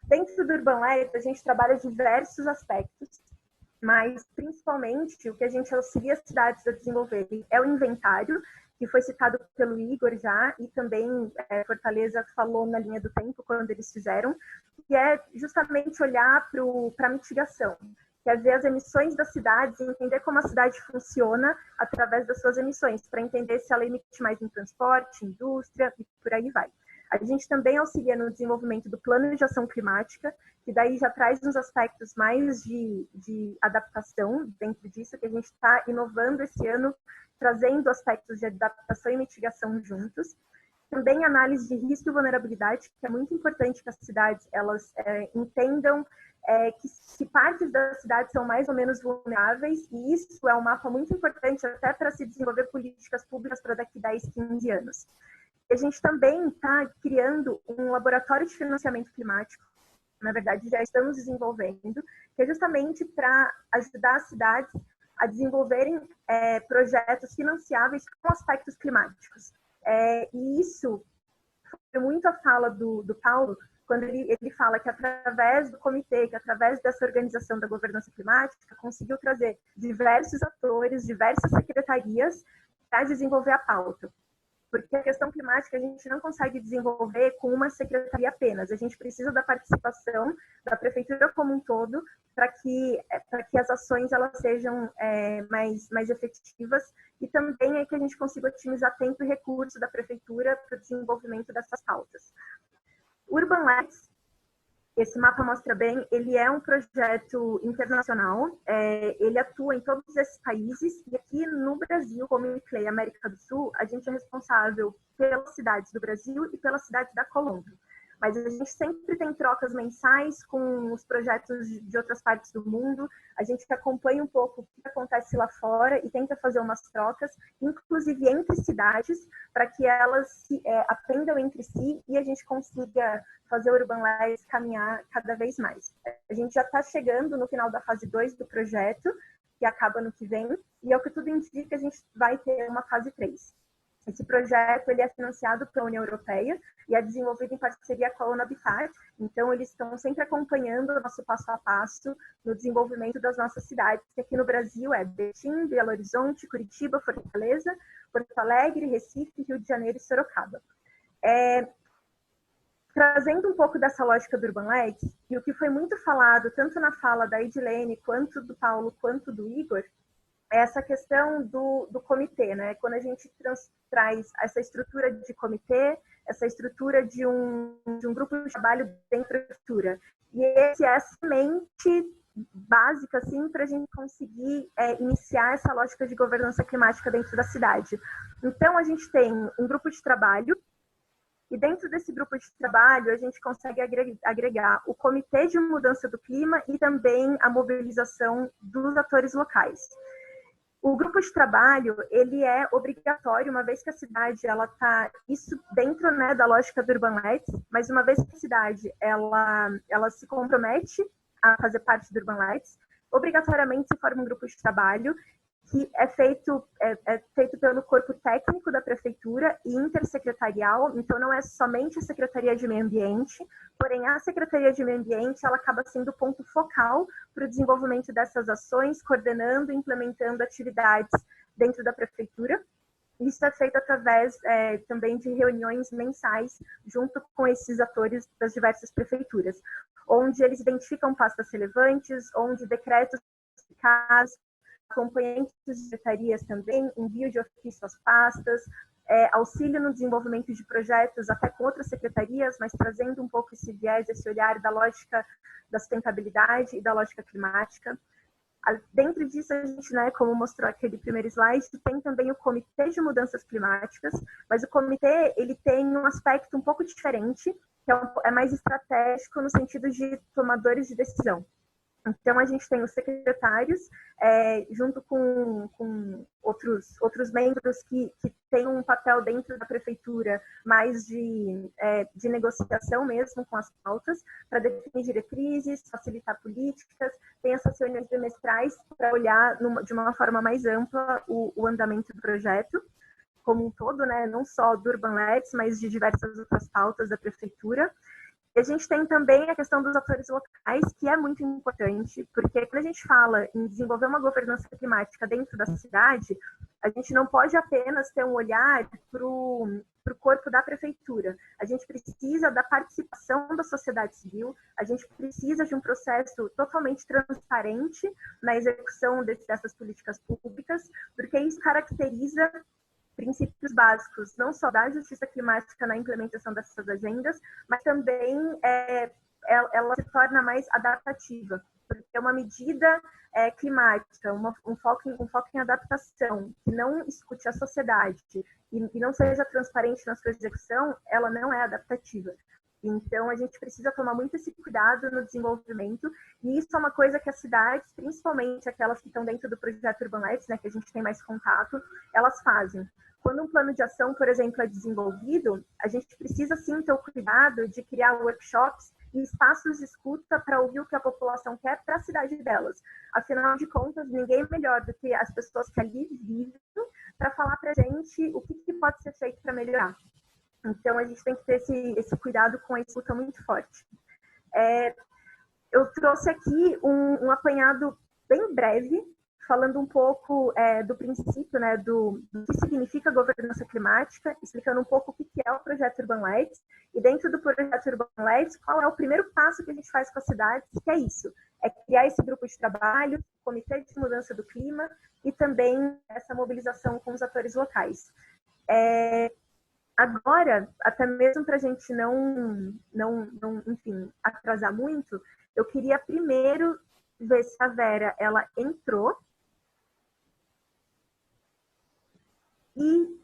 Dentro do Urban Leds, a gente trabalha diversos aspectos, mas principalmente o que a gente auxilia as cidades a desenvolverem é o inventário, que foi citado pelo Igor já, e também Fortaleza falou na linha do tempo quando eles fizeram, que é justamente olhar para a mitigação. Quer ver as emissões das cidades e entender como a cidade funciona através das suas emissões, para entender se ela emite mais em transporte, indústria e por aí vai. A gente também auxilia no desenvolvimento do plano de ação climática, que daí já traz uns aspectos mais de adaptação dentro disso, que a gente está inovando esse ano, trazendo aspectos de adaptação e mitigação juntos. Também análise de risco e vulnerabilidade, que é muito importante que as cidades elas entendam que partes das cidades são mais ou menos vulneráveis, e isso é um mapa muito importante até para se desenvolver políticas públicas para daqui 10, 15 anos. A gente também está criando um laboratório de financiamento climático, na verdade já estamos desenvolvendo, que é justamente para ajudar as cidades a desenvolverem projetos financiáveis com aspectos climáticos. E isso foi muito a fala do Paulo, quando ele fala que através do comitê, que através dessa organização da governança climática, conseguiu trazer diversos atores, diversas secretarias para desenvolver a pauta. Porque a questão climática a gente não consegue desenvolver com uma secretaria apenas. A gente precisa da participação da prefeitura como um todo para que as ações elas sejam mais efetivas, e também é que a gente consiga otimizar tempo e recurso da prefeitura para o desenvolvimento dessas pautas. Urban Leds, esse mapa mostra bem, ele é um projeto internacional, ele atua em todos esses países, e aqui no Brasil, como em CLEI, América do Sul, a gente é responsável pelas cidades do Brasil e pelas cidades da Colômbia. Mas a gente sempre tem trocas mensais com os projetos de outras partes do mundo, a gente acompanha um pouco o que acontece lá fora e tenta fazer umas trocas, inclusive entre cidades, para que elas aprendam entre si e a gente consiga fazer o Urban Leds caminhar cada vez mais. A gente já está chegando no final da fase 2 do projeto, que acaba no que vem, e é o que tudo indica, a gente vai ter uma fase 3. Esse projeto ele é financiado pela União Europeia e é desenvolvido em parceria com a ONU Habitat. Então, eles estão sempre acompanhando o nosso passo a passo no desenvolvimento das nossas cidades, que aqui no Brasil é Betim, Belo Horizonte, Curitiba, Fortaleza, Porto Alegre, Recife, Rio de Janeiro e Sorocaba. Trazendo um pouco dessa lógica do Urban Leds, e o que foi muito falado, tanto na fala da Edilene, quanto do Paulo, quanto do Igor, é essa questão do comitê, né? Quando a gente traz essa estrutura de comitê, essa estrutura de um grupo de trabalho dentro da estrutura. E esse é a semente básica, assim, para a gente conseguir iniciar essa lógica de governança climática dentro da cidade. Então, a gente tem um grupo de trabalho, e dentro desse grupo de trabalho, a gente consegue agregar o Comitê de Mudança do Clima e também a mobilização dos atores locais. O grupo de trabalho, ele é obrigatório, uma vez que a cidade, ela está, isso dentro, né, da lógica do Urban Leds, mas uma vez que a cidade, ela se compromete a fazer parte do Urban Leds, obrigatoriamente se forma um grupo de trabalho que é feito pelo corpo técnico da prefeitura e intersecretarial, então não é somente a Secretaria de Meio Ambiente, porém a Secretaria de Meio Ambiente ela acaba sendo o ponto focal para o desenvolvimento dessas ações, coordenando e implementando atividades dentro da prefeitura. Isso é feito através também de reuniões mensais junto com esses atores das diversas prefeituras, onde eles identificam pastas relevantes, onde decretos eficazes, acompanhantes de secretarias também, envio de ofício às pastas, auxílio no desenvolvimento de projetos até com outras secretarias, mas trazendo um pouco esse viés, esse olhar da lógica da sustentabilidade e da lógica climática. Dentro disso, a gente, né, como mostrou aquele primeiro slide, tem também o Comitê de Mudanças Climáticas, mas o comitê ele tem um aspecto um pouco diferente, que é mais estratégico no sentido de tomadores de decisão. Então, a gente tem os secretários, junto com outros membros que têm um papel dentro da prefeitura mais de negociação mesmo com as pautas, para definir diretrizes, facilitar políticas, tem essas reuniões bimestrais para olhar de uma forma mais ampla o andamento do projeto, como um todo, né? Não só do Urban Labs, mas de diversas outras pautas da prefeitura. E a gente tem também a questão dos atores locais, que é muito importante, porque quando a gente fala em desenvolver uma governança climática dentro da cidade, a gente não pode apenas ter um olhar para o corpo da prefeitura. A gente precisa da participação da sociedade civil, a gente precisa de um processo totalmente transparente na execução dessas políticas públicas, porque isso caracteriza princípios básicos, não só da justiça climática na implementação dessas agendas, mas também ela se torna mais adaptativa, porque é uma medida climática, um foco em adaptação, que não escute a sociedade e não seja transparente na sua execução, ela não é adaptativa. Então, a gente precisa tomar muito esse cuidado no desenvolvimento, e isso é uma coisa que as cidades, principalmente aquelas que estão dentro do projeto Urban Labs, né, que a gente tem mais contato, elas fazem. Quando um plano de ação, por exemplo, é desenvolvido, a gente precisa sim ter o cuidado de criar workshops e espaços de escuta para ouvir o que a população quer para a cidade delas. Afinal de contas, ninguém melhor do que as pessoas que ali vivem para falar para a gente o que pode ser feito para melhorar. Então, a gente tem que ter esse cuidado com a escuta muito forte. Eu trouxe aqui um apanhado bem breve, falando um pouco do princípio, né, do que significa governança climática, explicando um pouco o que é o projeto Urban Labs, e dentro do projeto Urban Labs, qual é o primeiro passo que a gente faz com as cidades, que é isso, é criar esse grupo de trabalho, comitê de mudança do clima, e também essa mobilização com os atores locais. Agora, até mesmo para a gente enfim, atrasar muito, eu queria primeiro ver se a Vera, ela entrou. E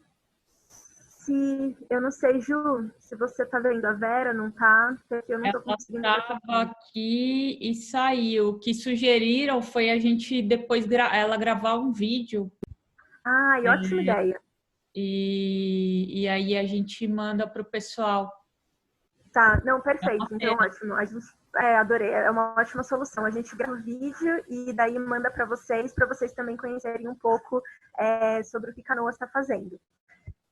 eu não sei, Ju, se você tá vendo a Vera, não tá? Porque eu não tô conseguindo. Ela estava aqui e saiu. O que sugeriram foi a gente depois ela gravar um vídeo. Ótima ideia. E aí a gente manda para o pessoal. Tá, não, perfeito. Então, ótimo. A gente, adorei, é uma ótima solução. A gente grava o vídeo e daí manda para vocês também conhecerem um pouco sobre o que Canoas está fazendo.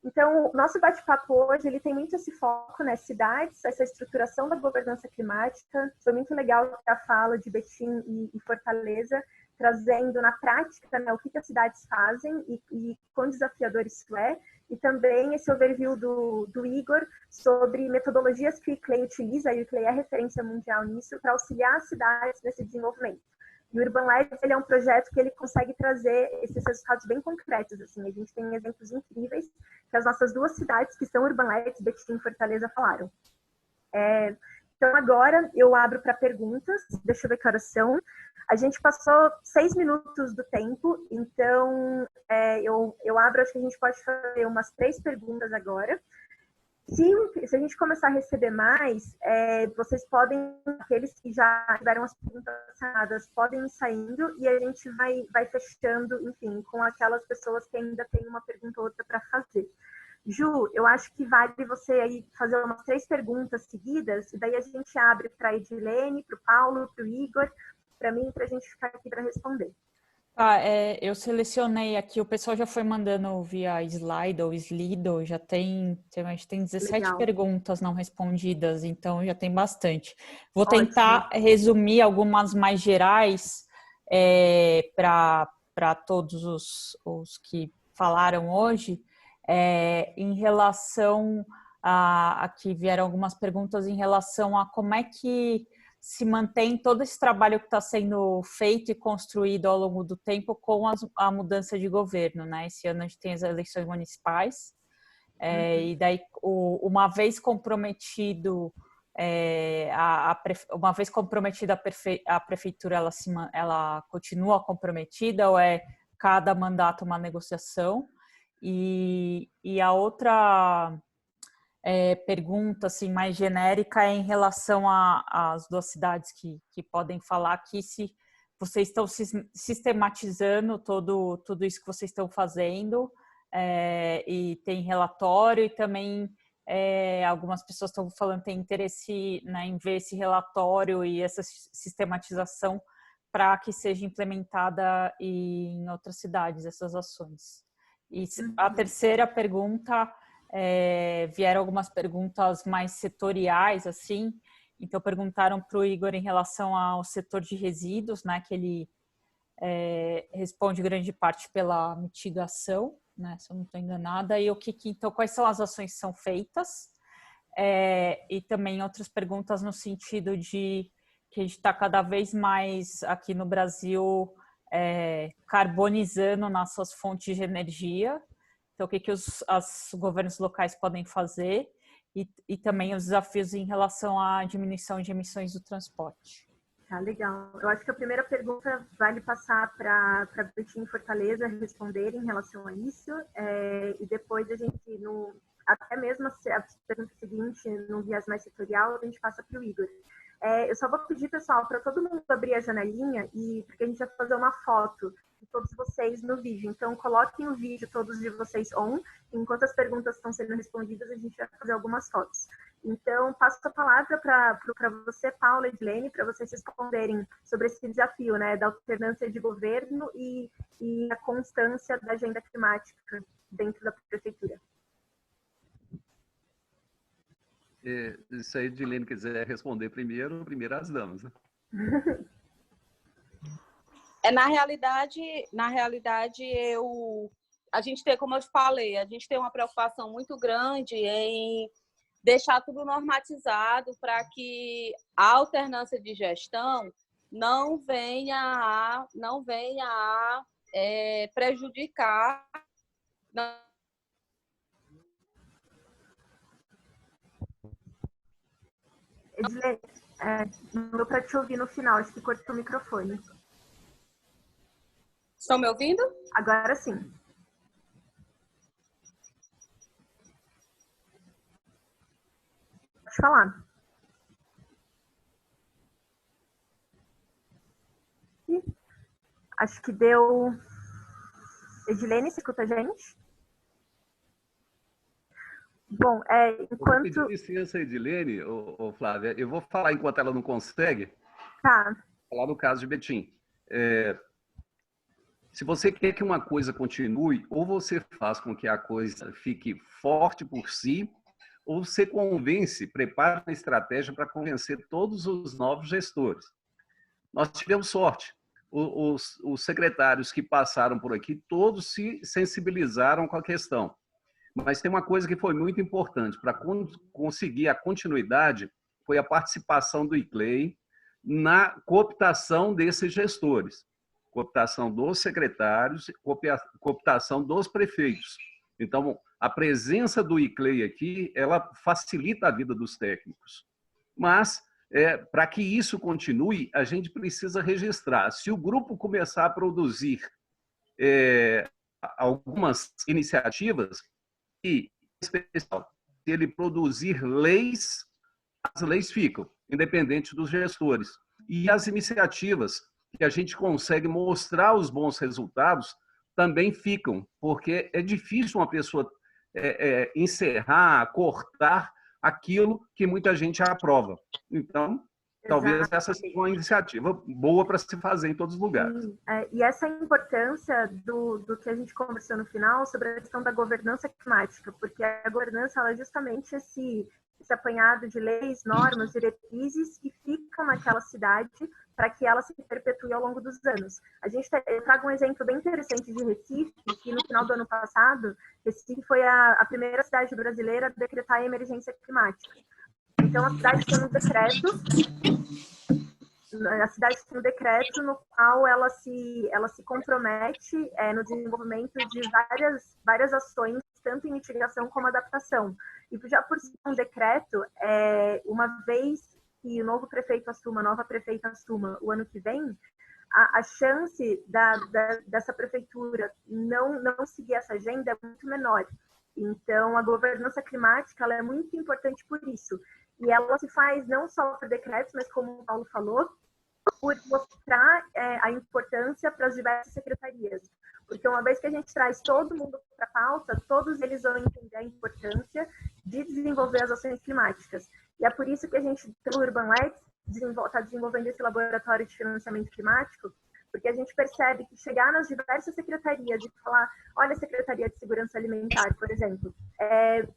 Então, o nosso bate-papo hoje, ele tem muito esse foco, né, cidades, essa estruturação da governança climática. Foi muito legal a fala de Betim e Fortaleza, trazendo na prática, né, o que as cidades fazem e quão desafiador isso é. E também esse overview do Igor sobre metodologias que o ICLEI utiliza, e o ICLEI é referência mundial nisso, para auxiliar as cidades nesse desenvolvimento. E o Urban Labs, ele é um projeto que ele consegue trazer esses resultados bem concretos. Assim. A gente tem exemplos incríveis que as nossas duas cidades, que são Urban Labs, Betim e Fortaleza, falaram. Então, agora eu abro para perguntas. Deixa eu ver que horas são. A gente passou 6 minutos do tempo, então eu abro, acho que a gente pode fazer umas 3 perguntas agora. Se a gente começar a receber mais, vocês podem, aqueles que já tiveram as perguntas assinadas, podem ir saindo e a gente vai fechando, enfim, com aquelas pessoas que ainda têm uma pergunta ou outra para fazer. Ju, eu acho que vale você aí fazer umas 3 perguntas seguidas, e daí a gente abre para a Edilene, para o Paulo, para o Igor, para mim, para a gente ficar aqui para responder. Eu selecionei aqui, o pessoal já foi mandando via slide ou Slido, a gente tem 17 Legal. perguntas não respondidas, então já tem bastante. Vou Ótimo. tentar resumir algumas mais gerais para todos os que falaram hoje, em relação aqui vieram algumas perguntas em relação a como é que se mantém todo esse trabalho que está sendo feito e construído ao longo do tempo com a mudança de governo, né? Esse ano a gente tem as eleições municipais, e daí, uma vez comprometido, uma vez comprometida a prefeitura, ela continua comprometida, ou é cada mandato uma negociação? E a outra pergunta assim, mais genérica é em relação às duas cidades que podem falar aqui, se vocês estão sistematizando tudo isso que vocês estão fazendo, e tem relatório, e também algumas pessoas estão falando que tem interesse, né, em ver esse relatório e essa sistematização para que seja implementada em outras cidades, essas ações. E a terceira pergunta, vieram algumas perguntas mais setoriais, assim, então perguntaram para o Igor em relação ao setor de resíduos, né, que ele responde grande parte pela mitigação, né, se eu não estou enganada, e então quais são as ações que são feitas, e também outras perguntas no sentido de que a gente está cada vez mais aqui no Brasil carbonizando nossas fontes de energia. Então, o que os governos locais podem fazer, e também os desafios em relação à diminuição de emissões do transporte. Tá, legal. Eu acho que a primeira pergunta vale passar para Betim e Fortaleza responder em relação a isso, e depois a gente, até mesmo a pergunta seguinte, num viés mais setorial, a gente passa para o Igor. Eu só vou pedir, pessoal, para todo mundo abrir a janelinha, porque a gente vai fazer uma foto de todos vocês no vídeo. Então, coloquem o vídeo todos de vocês on. Enquanto as perguntas estão sendo respondidas, a gente vai fazer algumas fotos. Então, passo a palavra para você, Paula e Edilene, para vocês responderem sobre esse desafio, né, da alternância de governo e a constância da agenda climática dentro da prefeitura. Se a Edilene quiser responder primeiro as damas, né? Na realidade, a gente tem, como eu falei, a gente tem uma preocupação muito grande em deixar tudo normatizado para que a alternância de gestão não venha a prejudicar. Edilene, não deu para te ouvir no final, acho que cortou o microfone. Estão me ouvindo? Agora sim. Pode falar. Acho que deu. Edilene, você escuta a gente? Bom, enquanto... Eu vou pedir licença, Edilene, Flávia, eu vou falar enquanto ela não consegue. Tá. Falar no caso de Betim. Se você quer que uma coisa continue, ou você faz com que a coisa fique forte por si, ou você convence, prepara uma estratégia para convencer todos os novos gestores. Nós tivemos sorte. Os secretários que passaram por aqui, todos se sensibilizaram com a questão. Mas tem uma coisa que foi muito importante. Para conseguir a continuidade, foi a participação do ICLEI na cooptação desses gestores. Cooptação dos secretários, cooptação dos prefeitos. Então, a presença do ICLEI aqui, ela facilita a vida dos técnicos. Mas, para que isso continue, a gente precisa registrar. Se o grupo começar a produzir algumas iniciativas, e, em especial, se ele produzir leis, as leis ficam, independente dos gestores. E as iniciativas que a gente consegue mostrar os bons resultados também ficam, porque é difícil uma pessoa encerrar, cortar aquilo que muita gente aprova. Então, Talvez essa seja uma iniciativa boa para se fazer em todos os lugares. E essa importância do que a gente conversou no final sobre a questão da governança climática, porque a governança ela é justamente esse apanhado de leis, normas, diretrizes que ficam naquela cidade para que ela se perpetue ao longo dos anos. Eu trago um exemplo bem interessante de Recife, que no final do ano passado, Recife foi a primeira cidade brasileira a decretar a emergência climática. Então, a cidade tem um decreto no qual ela se compromete no desenvolvimento de várias ações, tanto em mitigação como adaptação. E já por ser um decreto, uma vez que o novo prefeito assuma, a nova prefeita assuma o ano que vem, a chance dessa prefeitura não seguir essa agenda é muito menor. Então, a governança climática ela é muito importante por isso. E ela se faz não só por decretos, mas como o Paulo falou, por mostrar a importância para as diversas secretarias. Porque uma vez que a gente traz todo mundo para a pauta, todos eles vão entender a importância de desenvolver as ações climáticas. E é por isso que a gente, pelo Urban Lex, está desenvolvendo esse laboratório de financiamento climático, porque a gente percebe que chegar nas diversas secretarias e falar, olha, a Secretaria de Segurança Alimentar, por exemplo,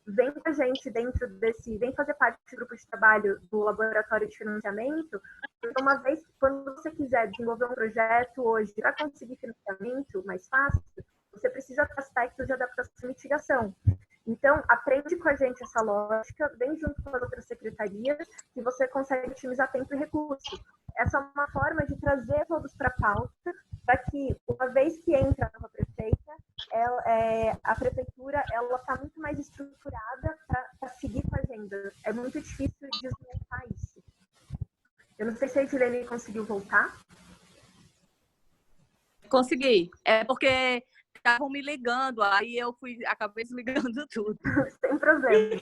vem com a gente vem fazer parte do grupo de trabalho do laboratório de financiamento, porque uma vez, quando você quiser desenvolver um projeto hoje para conseguir financiamento mais fácil, você precisa ter aspectos de adaptação e mitigação. Então, aprende com a gente essa lógica, vem junto com as outras secretarias, que você consegue otimizar tempo e recurso. Essa é uma forma de trazer todos para a pauta, para que, uma vez que entra a nova prefeita, a prefeitura está muito mais estruturada para seguir com a agenda. É muito difícil desmontar isso. Eu não sei se a Edilene conseguiu voltar. Consegui. É porque estavam me ligando, aí eu acabei desligando tudo. Sem problema.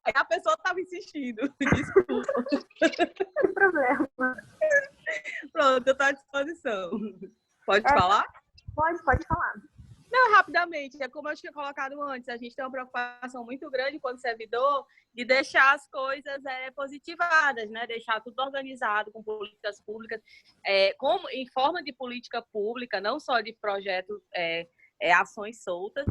Aí a pessoa estava insistindo. Desculpa. Sem problema. Pronto, eu estou à disposição. Pode falar? Pode falar. Não, rapidamente, é como eu tinha colocado antes, a gente tem uma preocupação muito grande quando servidor de deixar as coisas positivadas, né? Deixar tudo organizado com políticas públicas, como em forma de política pública, não só de projetos, ações soltas.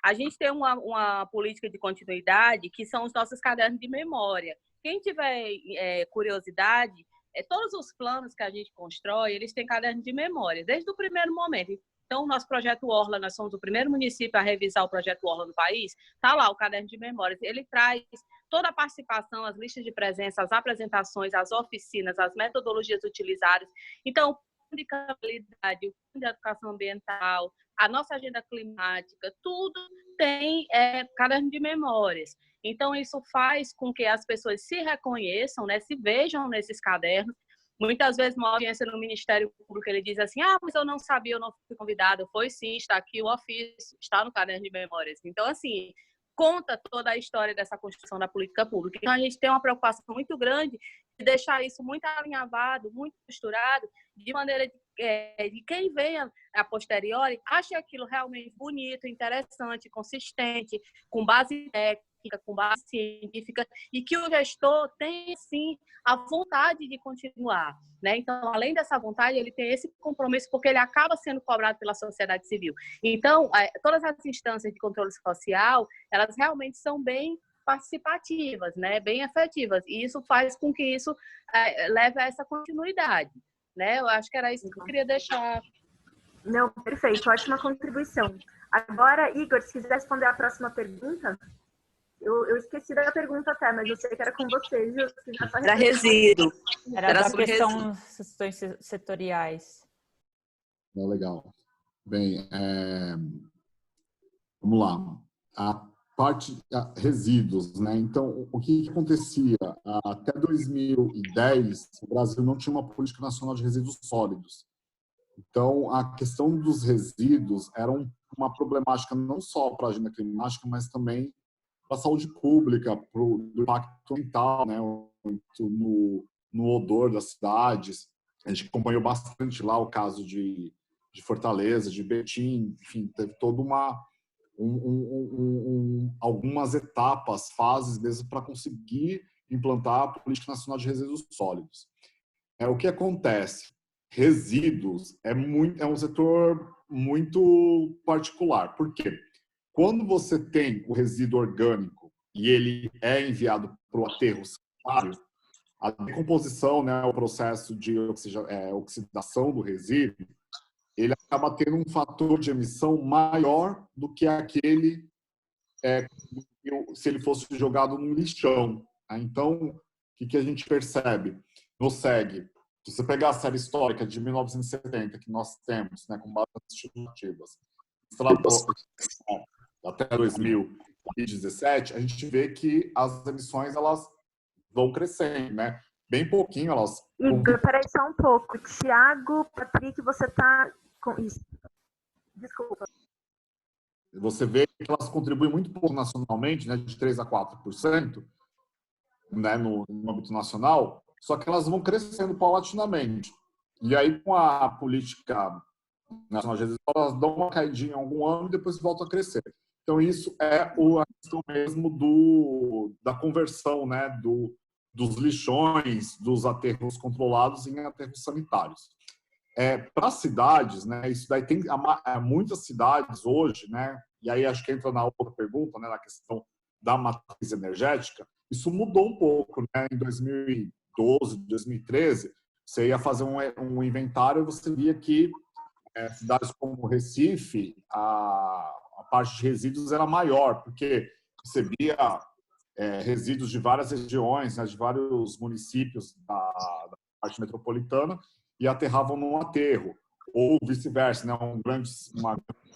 A gente tem uma política de continuidade que são os nossos cadernos de memória. Quem tiver curiosidade, todos os planos que a gente constrói, eles têm caderno de memória, desde o primeiro momento. Então, o nosso projeto Orla, nós somos o primeiro município a revisar o projeto Orla no país, está lá o caderno de memórias. Ele traz toda a participação, as listas de presença, as apresentações, as oficinas, as metodologias utilizadas. Então, o plano de qualidade, o plano de educação ambiental, a nossa agenda climática, tudo tem caderno de memórias. Então, isso faz com que as pessoas se reconheçam, né, se vejam nesses cadernos. Muitas vezes, uma audiência no Ministério Público, ele diz assim, mas eu não sabia, eu não fui convidado. Foi sim, está aqui o ofício, está no caderno de memórias. Então, assim, conta toda a história dessa construção da política pública. Então, a gente tem uma preocupação muito grande de deixar isso muito alinhavado, muito costurado, de maneira de quem venha a posteriori, ache aquilo realmente bonito, interessante, consistente, com base técnica, com base científica, e que o gestor tenha, sim, a vontade de continuar, né? Então, além dessa vontade, ele tem esse compromisso, porque ele acaba sendo cobrado pela sociedade civil. Então, todas as instâncias de controle social, elas realmente são bem participativas, né? Bem efetivas, e isso faz com que isso leve a essa continuidade, né? Eu acho que era isso que eu queria deixar. Não, perfeito, ótima contribuição. Agora, Igor, se quiser responder a próxima pergunta... Eu esqueci da pergunta até, mas eu sei que era com você, Ju. Era resíduo. Era da questão questões setoriais. Legal. Bem, vamos lá. A parte resíduos, né? Então, o que acontecia? Até 2010, o Brasil não tinha uma política nacional de resíduos sólidos. Então, a questão dos resíduos era uma problemática não só para a agenda climática, mas também para a saúde pública, para o impacto ambiental, né, no odor das cidades. A gente acompanhou bastante lá o caso de Fortaleza, de Betim, enfim, teve toda algumas etapas, fases mesmo para conseguir implantar a Política Nacional de Resíduos Sólidos. O que acontece? Resíduos é um setor muito particular. Por quê? Quando você tem o resíduo orgânico e ele é enviado para o aterro sanitário, a decomposição, né, o processo de oxidação do resíduo, ele acaba tendo um fator de emissão maior do que aquele se ele fosse jogado num lixão. Então, o que a gente percebe? No SEG, se você pegar a série histórica de 1970, que nós temos, né, com base nas estimativas, até 2017, a gente vê que as emissões elas vão crescendo, né? Bem pouquinho elas... Igor, peraí só um pouco. Tiago, Patrick, você está com isso. Desculpa. Você vê que elas contribuem muito pouco nacionalmente, né, de 3% a 4%, né, no âmbito nacional, só que elas vão crescendo paulatinamente. E aí, com a política nacional de resíduos, elas dão uma caidinha em algum ano e depois voltam a crescer. Então, isso é a questão mesmo da conversão, né, dos lixões, dos aterros controlados em aterros sanitários. Para as cidades, né, isso daí tem muitas cidades hoje, né, e aí acho que entra na outra pergunta, né, na questão da matriz energética, isso mudou um pouco, né, em 2012, 2013, você ia fazer um inventário e você via que cidades como Recife, a parte de resíduos era maior, porque você via resíduos de várias regiões, né, de vários municípios da parte metropolitana, e aterravam num aterro, ou vice-versa, né? Uma grande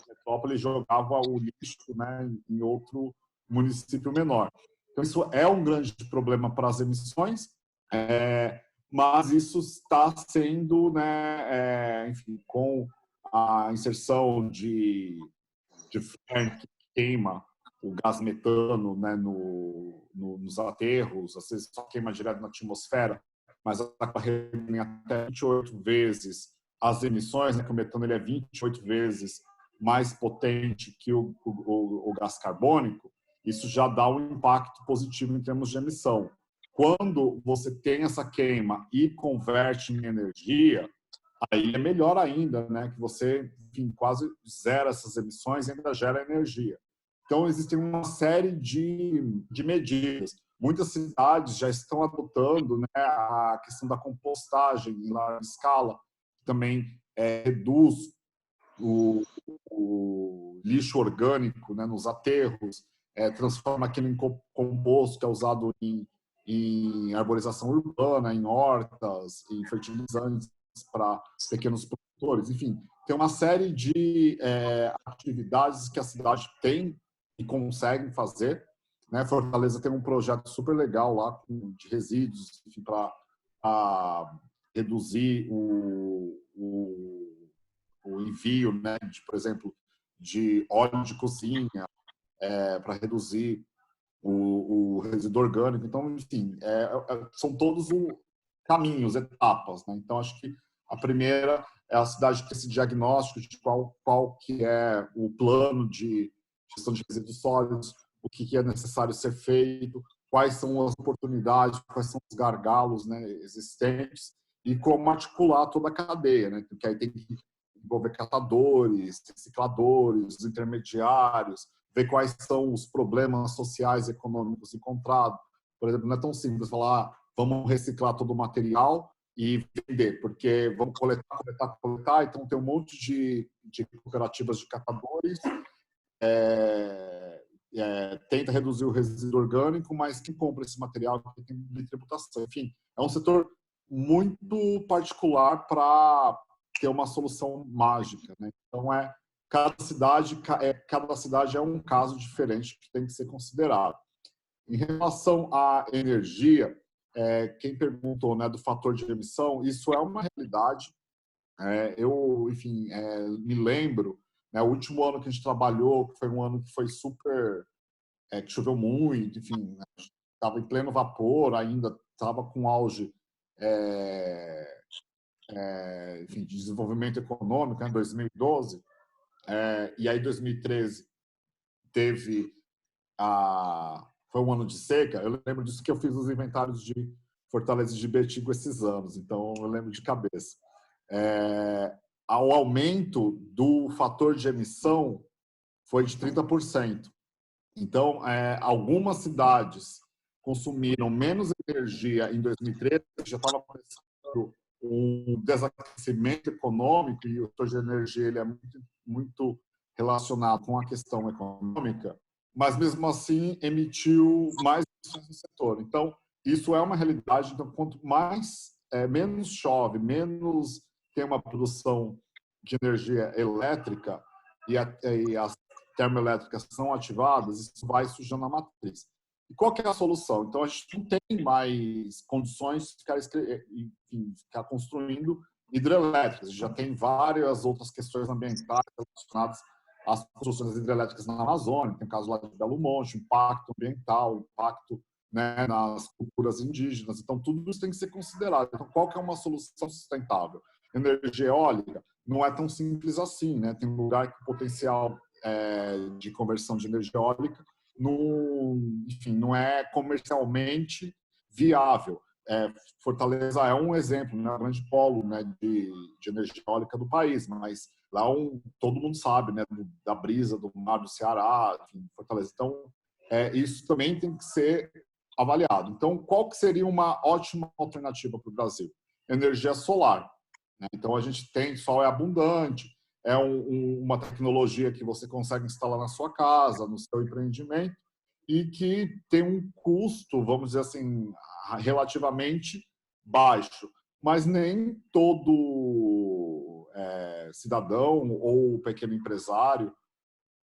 metrópole jogava o lixo, né, em outro município menor. Então, isso é um grande problema para as emissões, mas isso está sendo, né, enfim, com a inserção de flaring que queima o gás metano, né, nos aterros, às vezes só queima direto na atmosfera, mas acaba reduzindo até 28 vezes as emissões, né, que o metano ele é 28 vezes mais potente que o gás carbônico, isso já dá um impacto positivo em termos de emissão. Quando você tem essa queima e converte em energia, aí é melhor ainda, né, que você, enfim, quase zera essas emissões e ainda gera energia. Então, existem uma série de medidas. Muitas cidades já estão adotando, né, a questão da compostagem em larga escala, que também reduz o lixo orgânico, né, nos aterros, transforma aquilo em composto que é usado em arborização urbana, em hortas, em fertilizantes para pequenos produtores. Enfim, tem uma série de atividades que a cidade tem e conseguem fazer, né? Fortaleza tem um projeto super legal lá de resíduos, para reduzir o envio, né, por exemplo, de óleo de cozinha, para reduzir o resíduo orgânico. Então, enfim, são todos caminhos, etapas, né? Então, acho que a primeira é a cidade ter esse diagnóstico de qual que é o plano de gestão de resíduos sólidos, o que é necessário ser feito, quais são as oportunidades, quais são os gargalos, né, existentes, e como articular toda a cadeia, né? Porque aí tem que envolver catadores, recicladores, intermediários, ver quais são os problemas sociais e econômicos encontrados. Por exemplo, não é tão simples falar, vamos reciclar todo o material e vender, porque vamos coletar, então tem um monte de cooperativas de catadores, tenta reduzir o resíduo orgânico, mas quem compra esse material tem de tributação. Enfim, é um setor muito particular para ter uma solução mágica, né? Então, cada cidade é um caso diferente que tem que ser considerado. Em relação à energia, quem perguntou, né, do fator de emissão, isso é uma realidade. Eu, enfim, me lembro, né, o último ano que a gente trabalhou, que foi um ano que foi super, que choveu muito, enfim, estava em pleno vapor ainda, estava com auge enfim, de desenvolvimento econômico, em 2012, e aí 2013 teve foi um ano de seca, eu lembro disso que eu fiz os inventários de Fortaleza de Betingo esses anos, então eu lembro de cabeça. O aumento do fator de emissão foi de 30%. Então, algumas cidades consumiram menos energia em 2013, já estava começando um desaquecimento econômico, e o setor de energia ele é muito relacionado com a questão econômica, mas mesmo assim emitiu mais emissões no setor. Então, isso é uma realidade. Então, quanto menos chove, menos tem uma produção de energia elétrica e as termoelétricas são ativadas, isso vai sujando a matriz. E qual que é a solução? Então, a gente não tem mais condições de ficar construindo hidrelétricas. A gente já tem várias outras questões ambientais relacionadas às construções hidrelétricas na Amazônia. Tem o caso lá de Belo Monte, impacto ambiental, impacto, né, nas culturas indígenas. Então, tudo isso tem que ser considerado. Então, qual que é uma solução sustentável? Energia eólica não é tão simples assim, né? Tem um lugar que o potencial de conversão de energia eólica não é comercialmente viável. Fortaleza é um exemplo, né, um grande polo, né, de energia eólica do país, mas lá todo mundo sabe, né, da brisa do mar do Ceará, enfim, Fortaleza. Então, isso também tem que ser avaliado. Então, qual que seria uma ótima alternativa para o Brasil? Energia solar. Né? Então, a gente tem, sol é abundante, é uma tecnologia que você consegue instalar na sua casa, no seu empreendimento, e que tem um custo, vamos dizer assim, relativamente baixo. Mas nem todo cidadão ou pequeno empresário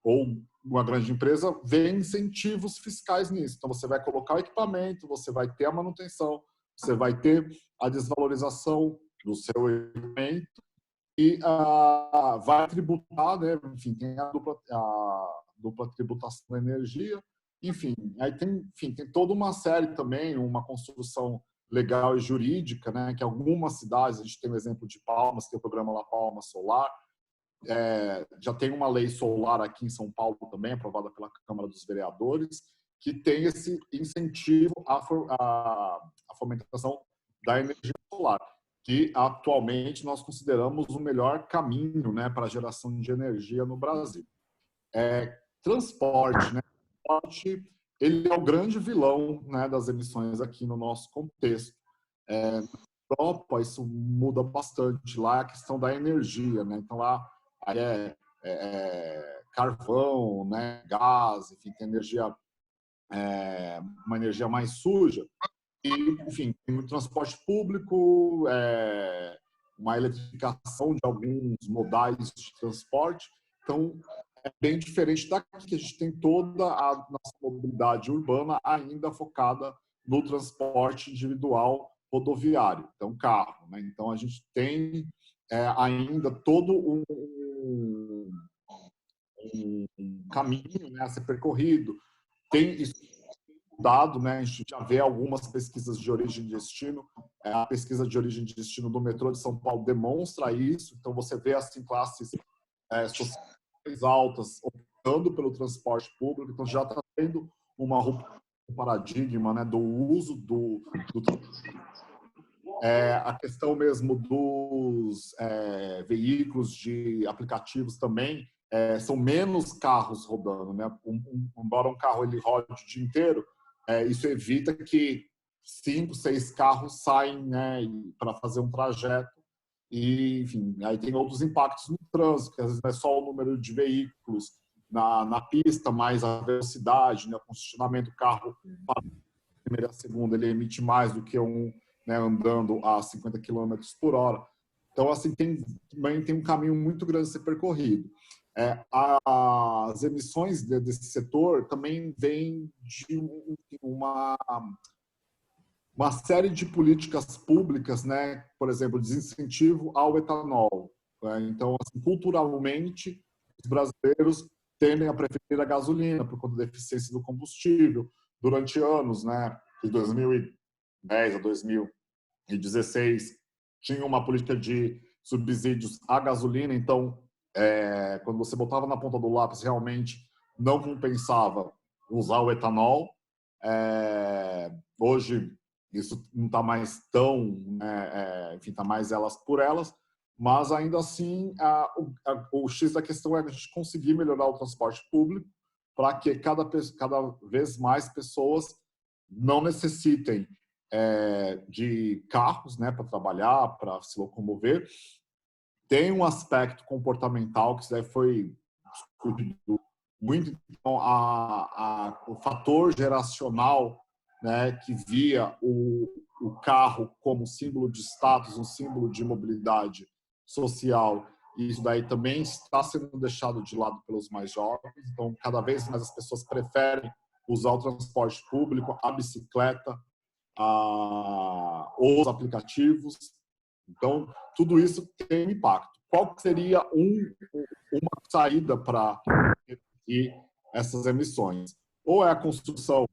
ou uma grande empresa vê incentivos fiscais nisso. Então, você vai colocar o equipamento, você vai ter a manutenção, você vai ter a desvalorização do seu equipamento, e vai tributar, né? Enfim, tem a dupla tributação da energia, enfim, aí tem toda uma série também, uma construção legal e jurídica, né? Que algumas cidades, a gente tem o exemplo de Palmas, tem o programa La Palma Solar, já tem uma lei solar aqui em São Paulo também, aprovada pela Câmara dos Vereadores, que tem esse incentivo à fomentação da energia solar, que atualmente nós consideramos o melhor caminho, né, para a geração de energia no Brasil. Transporte, né? Transporte, ele é o grande vilão, né, das emissões aqui no nosso contexto. Na Europa, isso muda bastante. Lá é a questão da energia, né? Então, lá carvão, né, gás, enfim, tem uma energia mais suja. E, enfim, tem muito transporte público, uma eletrificação de alguns modais de transporte. Então, é bem diferente daqui, que a gente tem toda a nossa mobilidade urbana ainda focada no transporte individual rodoviário, então carro. Né? Então, a gente tem ainda todo um caminho, né, a ser percorrido. Tem isso dado, né? A gente já vê algumas pesquisas de origem e destino. A pesquisa de origem e destino do metrô de São Paulo demonstra isso. Então, você vê assim, classes sociais altas optando pelo transporte público. Então, já está tendo um paradigma, né, do uso do a questão mesmo dos veículos de aplicativos também. São menos carros rodando, né? Embora um carro ele rode o dia inteiro, isso evita que 5, 6 carros saem, né, para fazer um trajeto. E, enfim, aí tem outros impactos no trânsito, que às vezes não é só o número de veículos na pista, mas a velocidade, né, o congestionamento do carro para a primeira e a segunda, ele emite mais do que né, andando a 50 km por hora. Então, assim, também tem um caminho muito grande a ser percorrido. As emissões desse setor também vêm de uma série de políticas públicas, né? Por exemplo, desincentivo ao etanol. Né? Então, assim, culturalmente, os brasileiros tendem a preferir a gasolina por conta da eficiência do combustível. Durante anos, né, de 2010 a 2016, tinha uma política de subsídios à gasolina, então quando você botava na ponta do lápis, realmente não compensava usar o etanol. Hoje, isso não está mais tão, enfim, está mais elas por elas, mas ainda assim, o X da questão é a gente conseguir melhorar o transporte público para que cada vez mais pessoas não necessitem de carros, né, para trabalhar, para se locomover. Tem um aspecto comportamental que isso foi discutido muito, então, o fator geracional, né, que via o carro como símbolo de status, um símbolo de mobilidade social, e isso daí também está sendo deixado de lado pelos mais jovens. Então, cada vez mais as pessoas preferem usar o transporte público, a bicicleta, os aplicativos. Então, tudo isso tem um impacto. Qual seria uma saída para reduzir essas emissões? Ou é a construção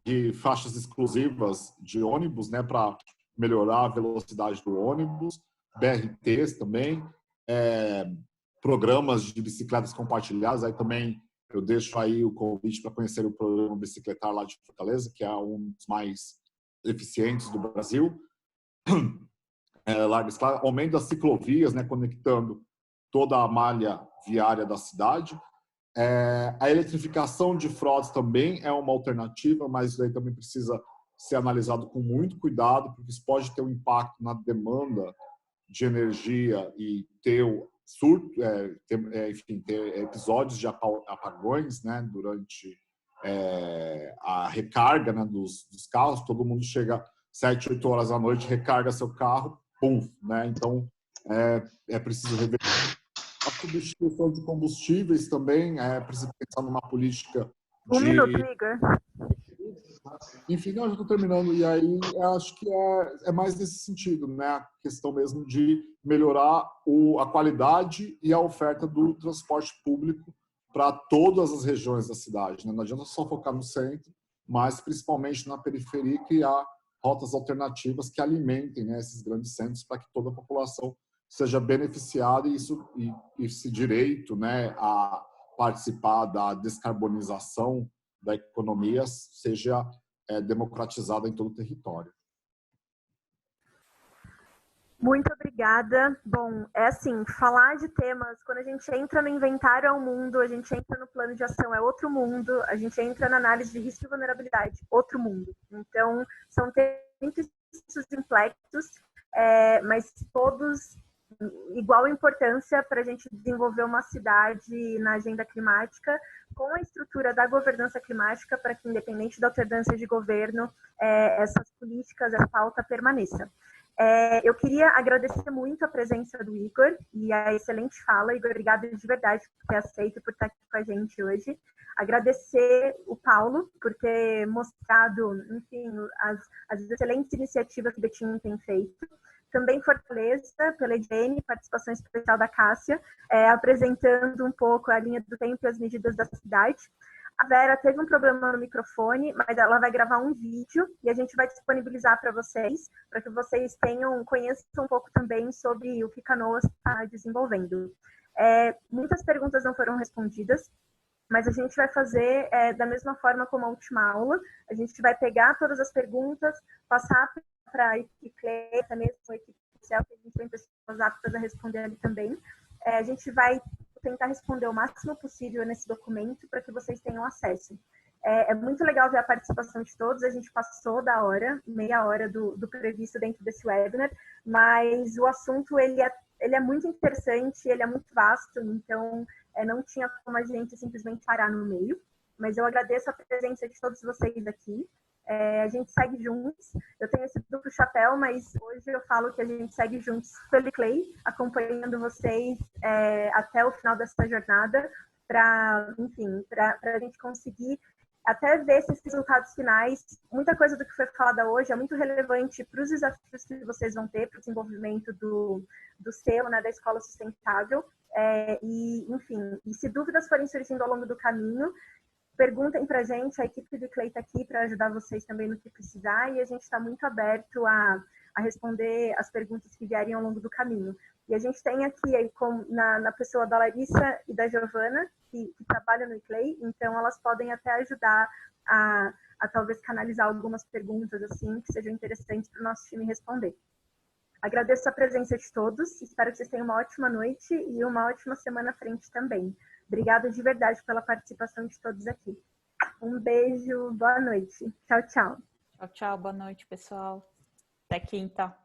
de faixas exclusivas de ônibus, né, para melhorar a velocidade do ônibus, BRTs também, programas de bicicletas compartilhadas. Aí também eu deixo aí o convite para conhecer o programa Bicicletar lá de Fortaleza, que é um dos mais eficientes do Brasil. Larga escala, aumento das ciclovias, né, conectando toda a malha viária da cidade. A eletrificação de frotas também é uma alternativa, mas isso aí também precisa ser analisado com muito cuidado, porque isso pode ter um impacto na demanda de energia e ter enfim, ter episódios de apagões, né, durante a recarga, né, dos carros. Todo mundo chega 7, 8 horas da noite, recarga seu carro, pum, né? Então, é preciso rever a substituição de combustíveis também, é preciso pensar numa política de... Um minuto, Igor. Enfim, eu já estou terminando, e aí acho que é mais nesse sentido, né? A questão mesmo de melhorar a qualidade e a oferta do transporte público para todas as regiões da cidade, né? Não adianta só focar no centro, mas principalmente na periferia, criar rotas alternativas que alimentem, né, esses grandes centros para que toda a população seja beneficiada e esse direito, né, a participar da descarbonização da economia seja democratizada em todo o território. Muito obrigada. Bom, assim, falar de temas, quando a gente entra no inventário é um mundo, a gente entra no plano de ação é outro mundo, a gente entra na análise de risco e vulnerabilidade, outro mundo. Então, são temas muito complexos, mas todos igual importância para a gente desenvolver uma cidade na agenda climática com a estrutura da governança climática para que, independente da alternância de governo, essas políticas, essa pauta permaneça. Eu queria agradecer muito a presença do Igor e a excelente fala. Igor, obrigada de verdade por ter aceito e por estar aqui com a gente hoje. Agradecer o Paulo por ter mostrado, enfim, as excelentes iniciativas que o Betim tem feito. Também Fortaleza, pela Ediene, participação especial da Cássia, apresentando um pouco a linha do tempo e as medidas da cidade. A Vera teve um problema no microfone, mas ela vai gravar um vídeo e a gente vai disponibilizar para vocês, para que vocês conheçam um pouco também sobre o que Canoas está desenvolvendo. Muitas perguntas não foram respondidas, mas a gente vai fazer da mesma forma como a última aula. A gente vai pegar todas as perguntas, passar para a equipe Cleita, mesmo a equipe social, que a gente tem pessoas aptas a responder ali também. A gente vai tentar responder o máximo possível nesse documento para que vocês tenham acesso. É muito legal ver a participação de todos, a gente passou da hora, meia hora do previsto dentro desse webinar, mas o assunto ele é muito interessante, ele é muito vasto, então não tinha como a gente simplesmente parar no meio, mas eu agradeço a presença de todos vocês aqui. A gente segue juntos. Eu tenho esse duplo chapéu, mas hoje eu falo que a gente segue juntos pelo Clay, acompanhando vocês até o final dessa jornada, para a gente conseguir até ver esses resultados finais. Muita coisa do que foi falada hoje é muito relevante para os desafios que vocês vão ter para o desenvolvimento do selo, né, da escola sustentável. E se dúvidas forem surgindo ao longo do caminho, perguntem para a gente, a equipe do Clay está aqui para ajudar vocês também no que precisar, e a gente está muito aberto a responder as perguntas que vierem ao longo do caminho. E a gente tem aqui na pessoa da Larissa e da Giovana, que trabalham no Clay, então elas podem até ajudar a a talvez canalizar algumas perguntas assim que sejam interessantes para o nosso time responder. Agradeço a presença de todos, espero que vocês tenham uma ótima noite e uma ótima semana à frente também. Obrigada de verdade pela participação de todos aqui. Um beijo, boa noite. Tchau, tchau. Tchau, tchau, boa noite, pessoal. Até quinta.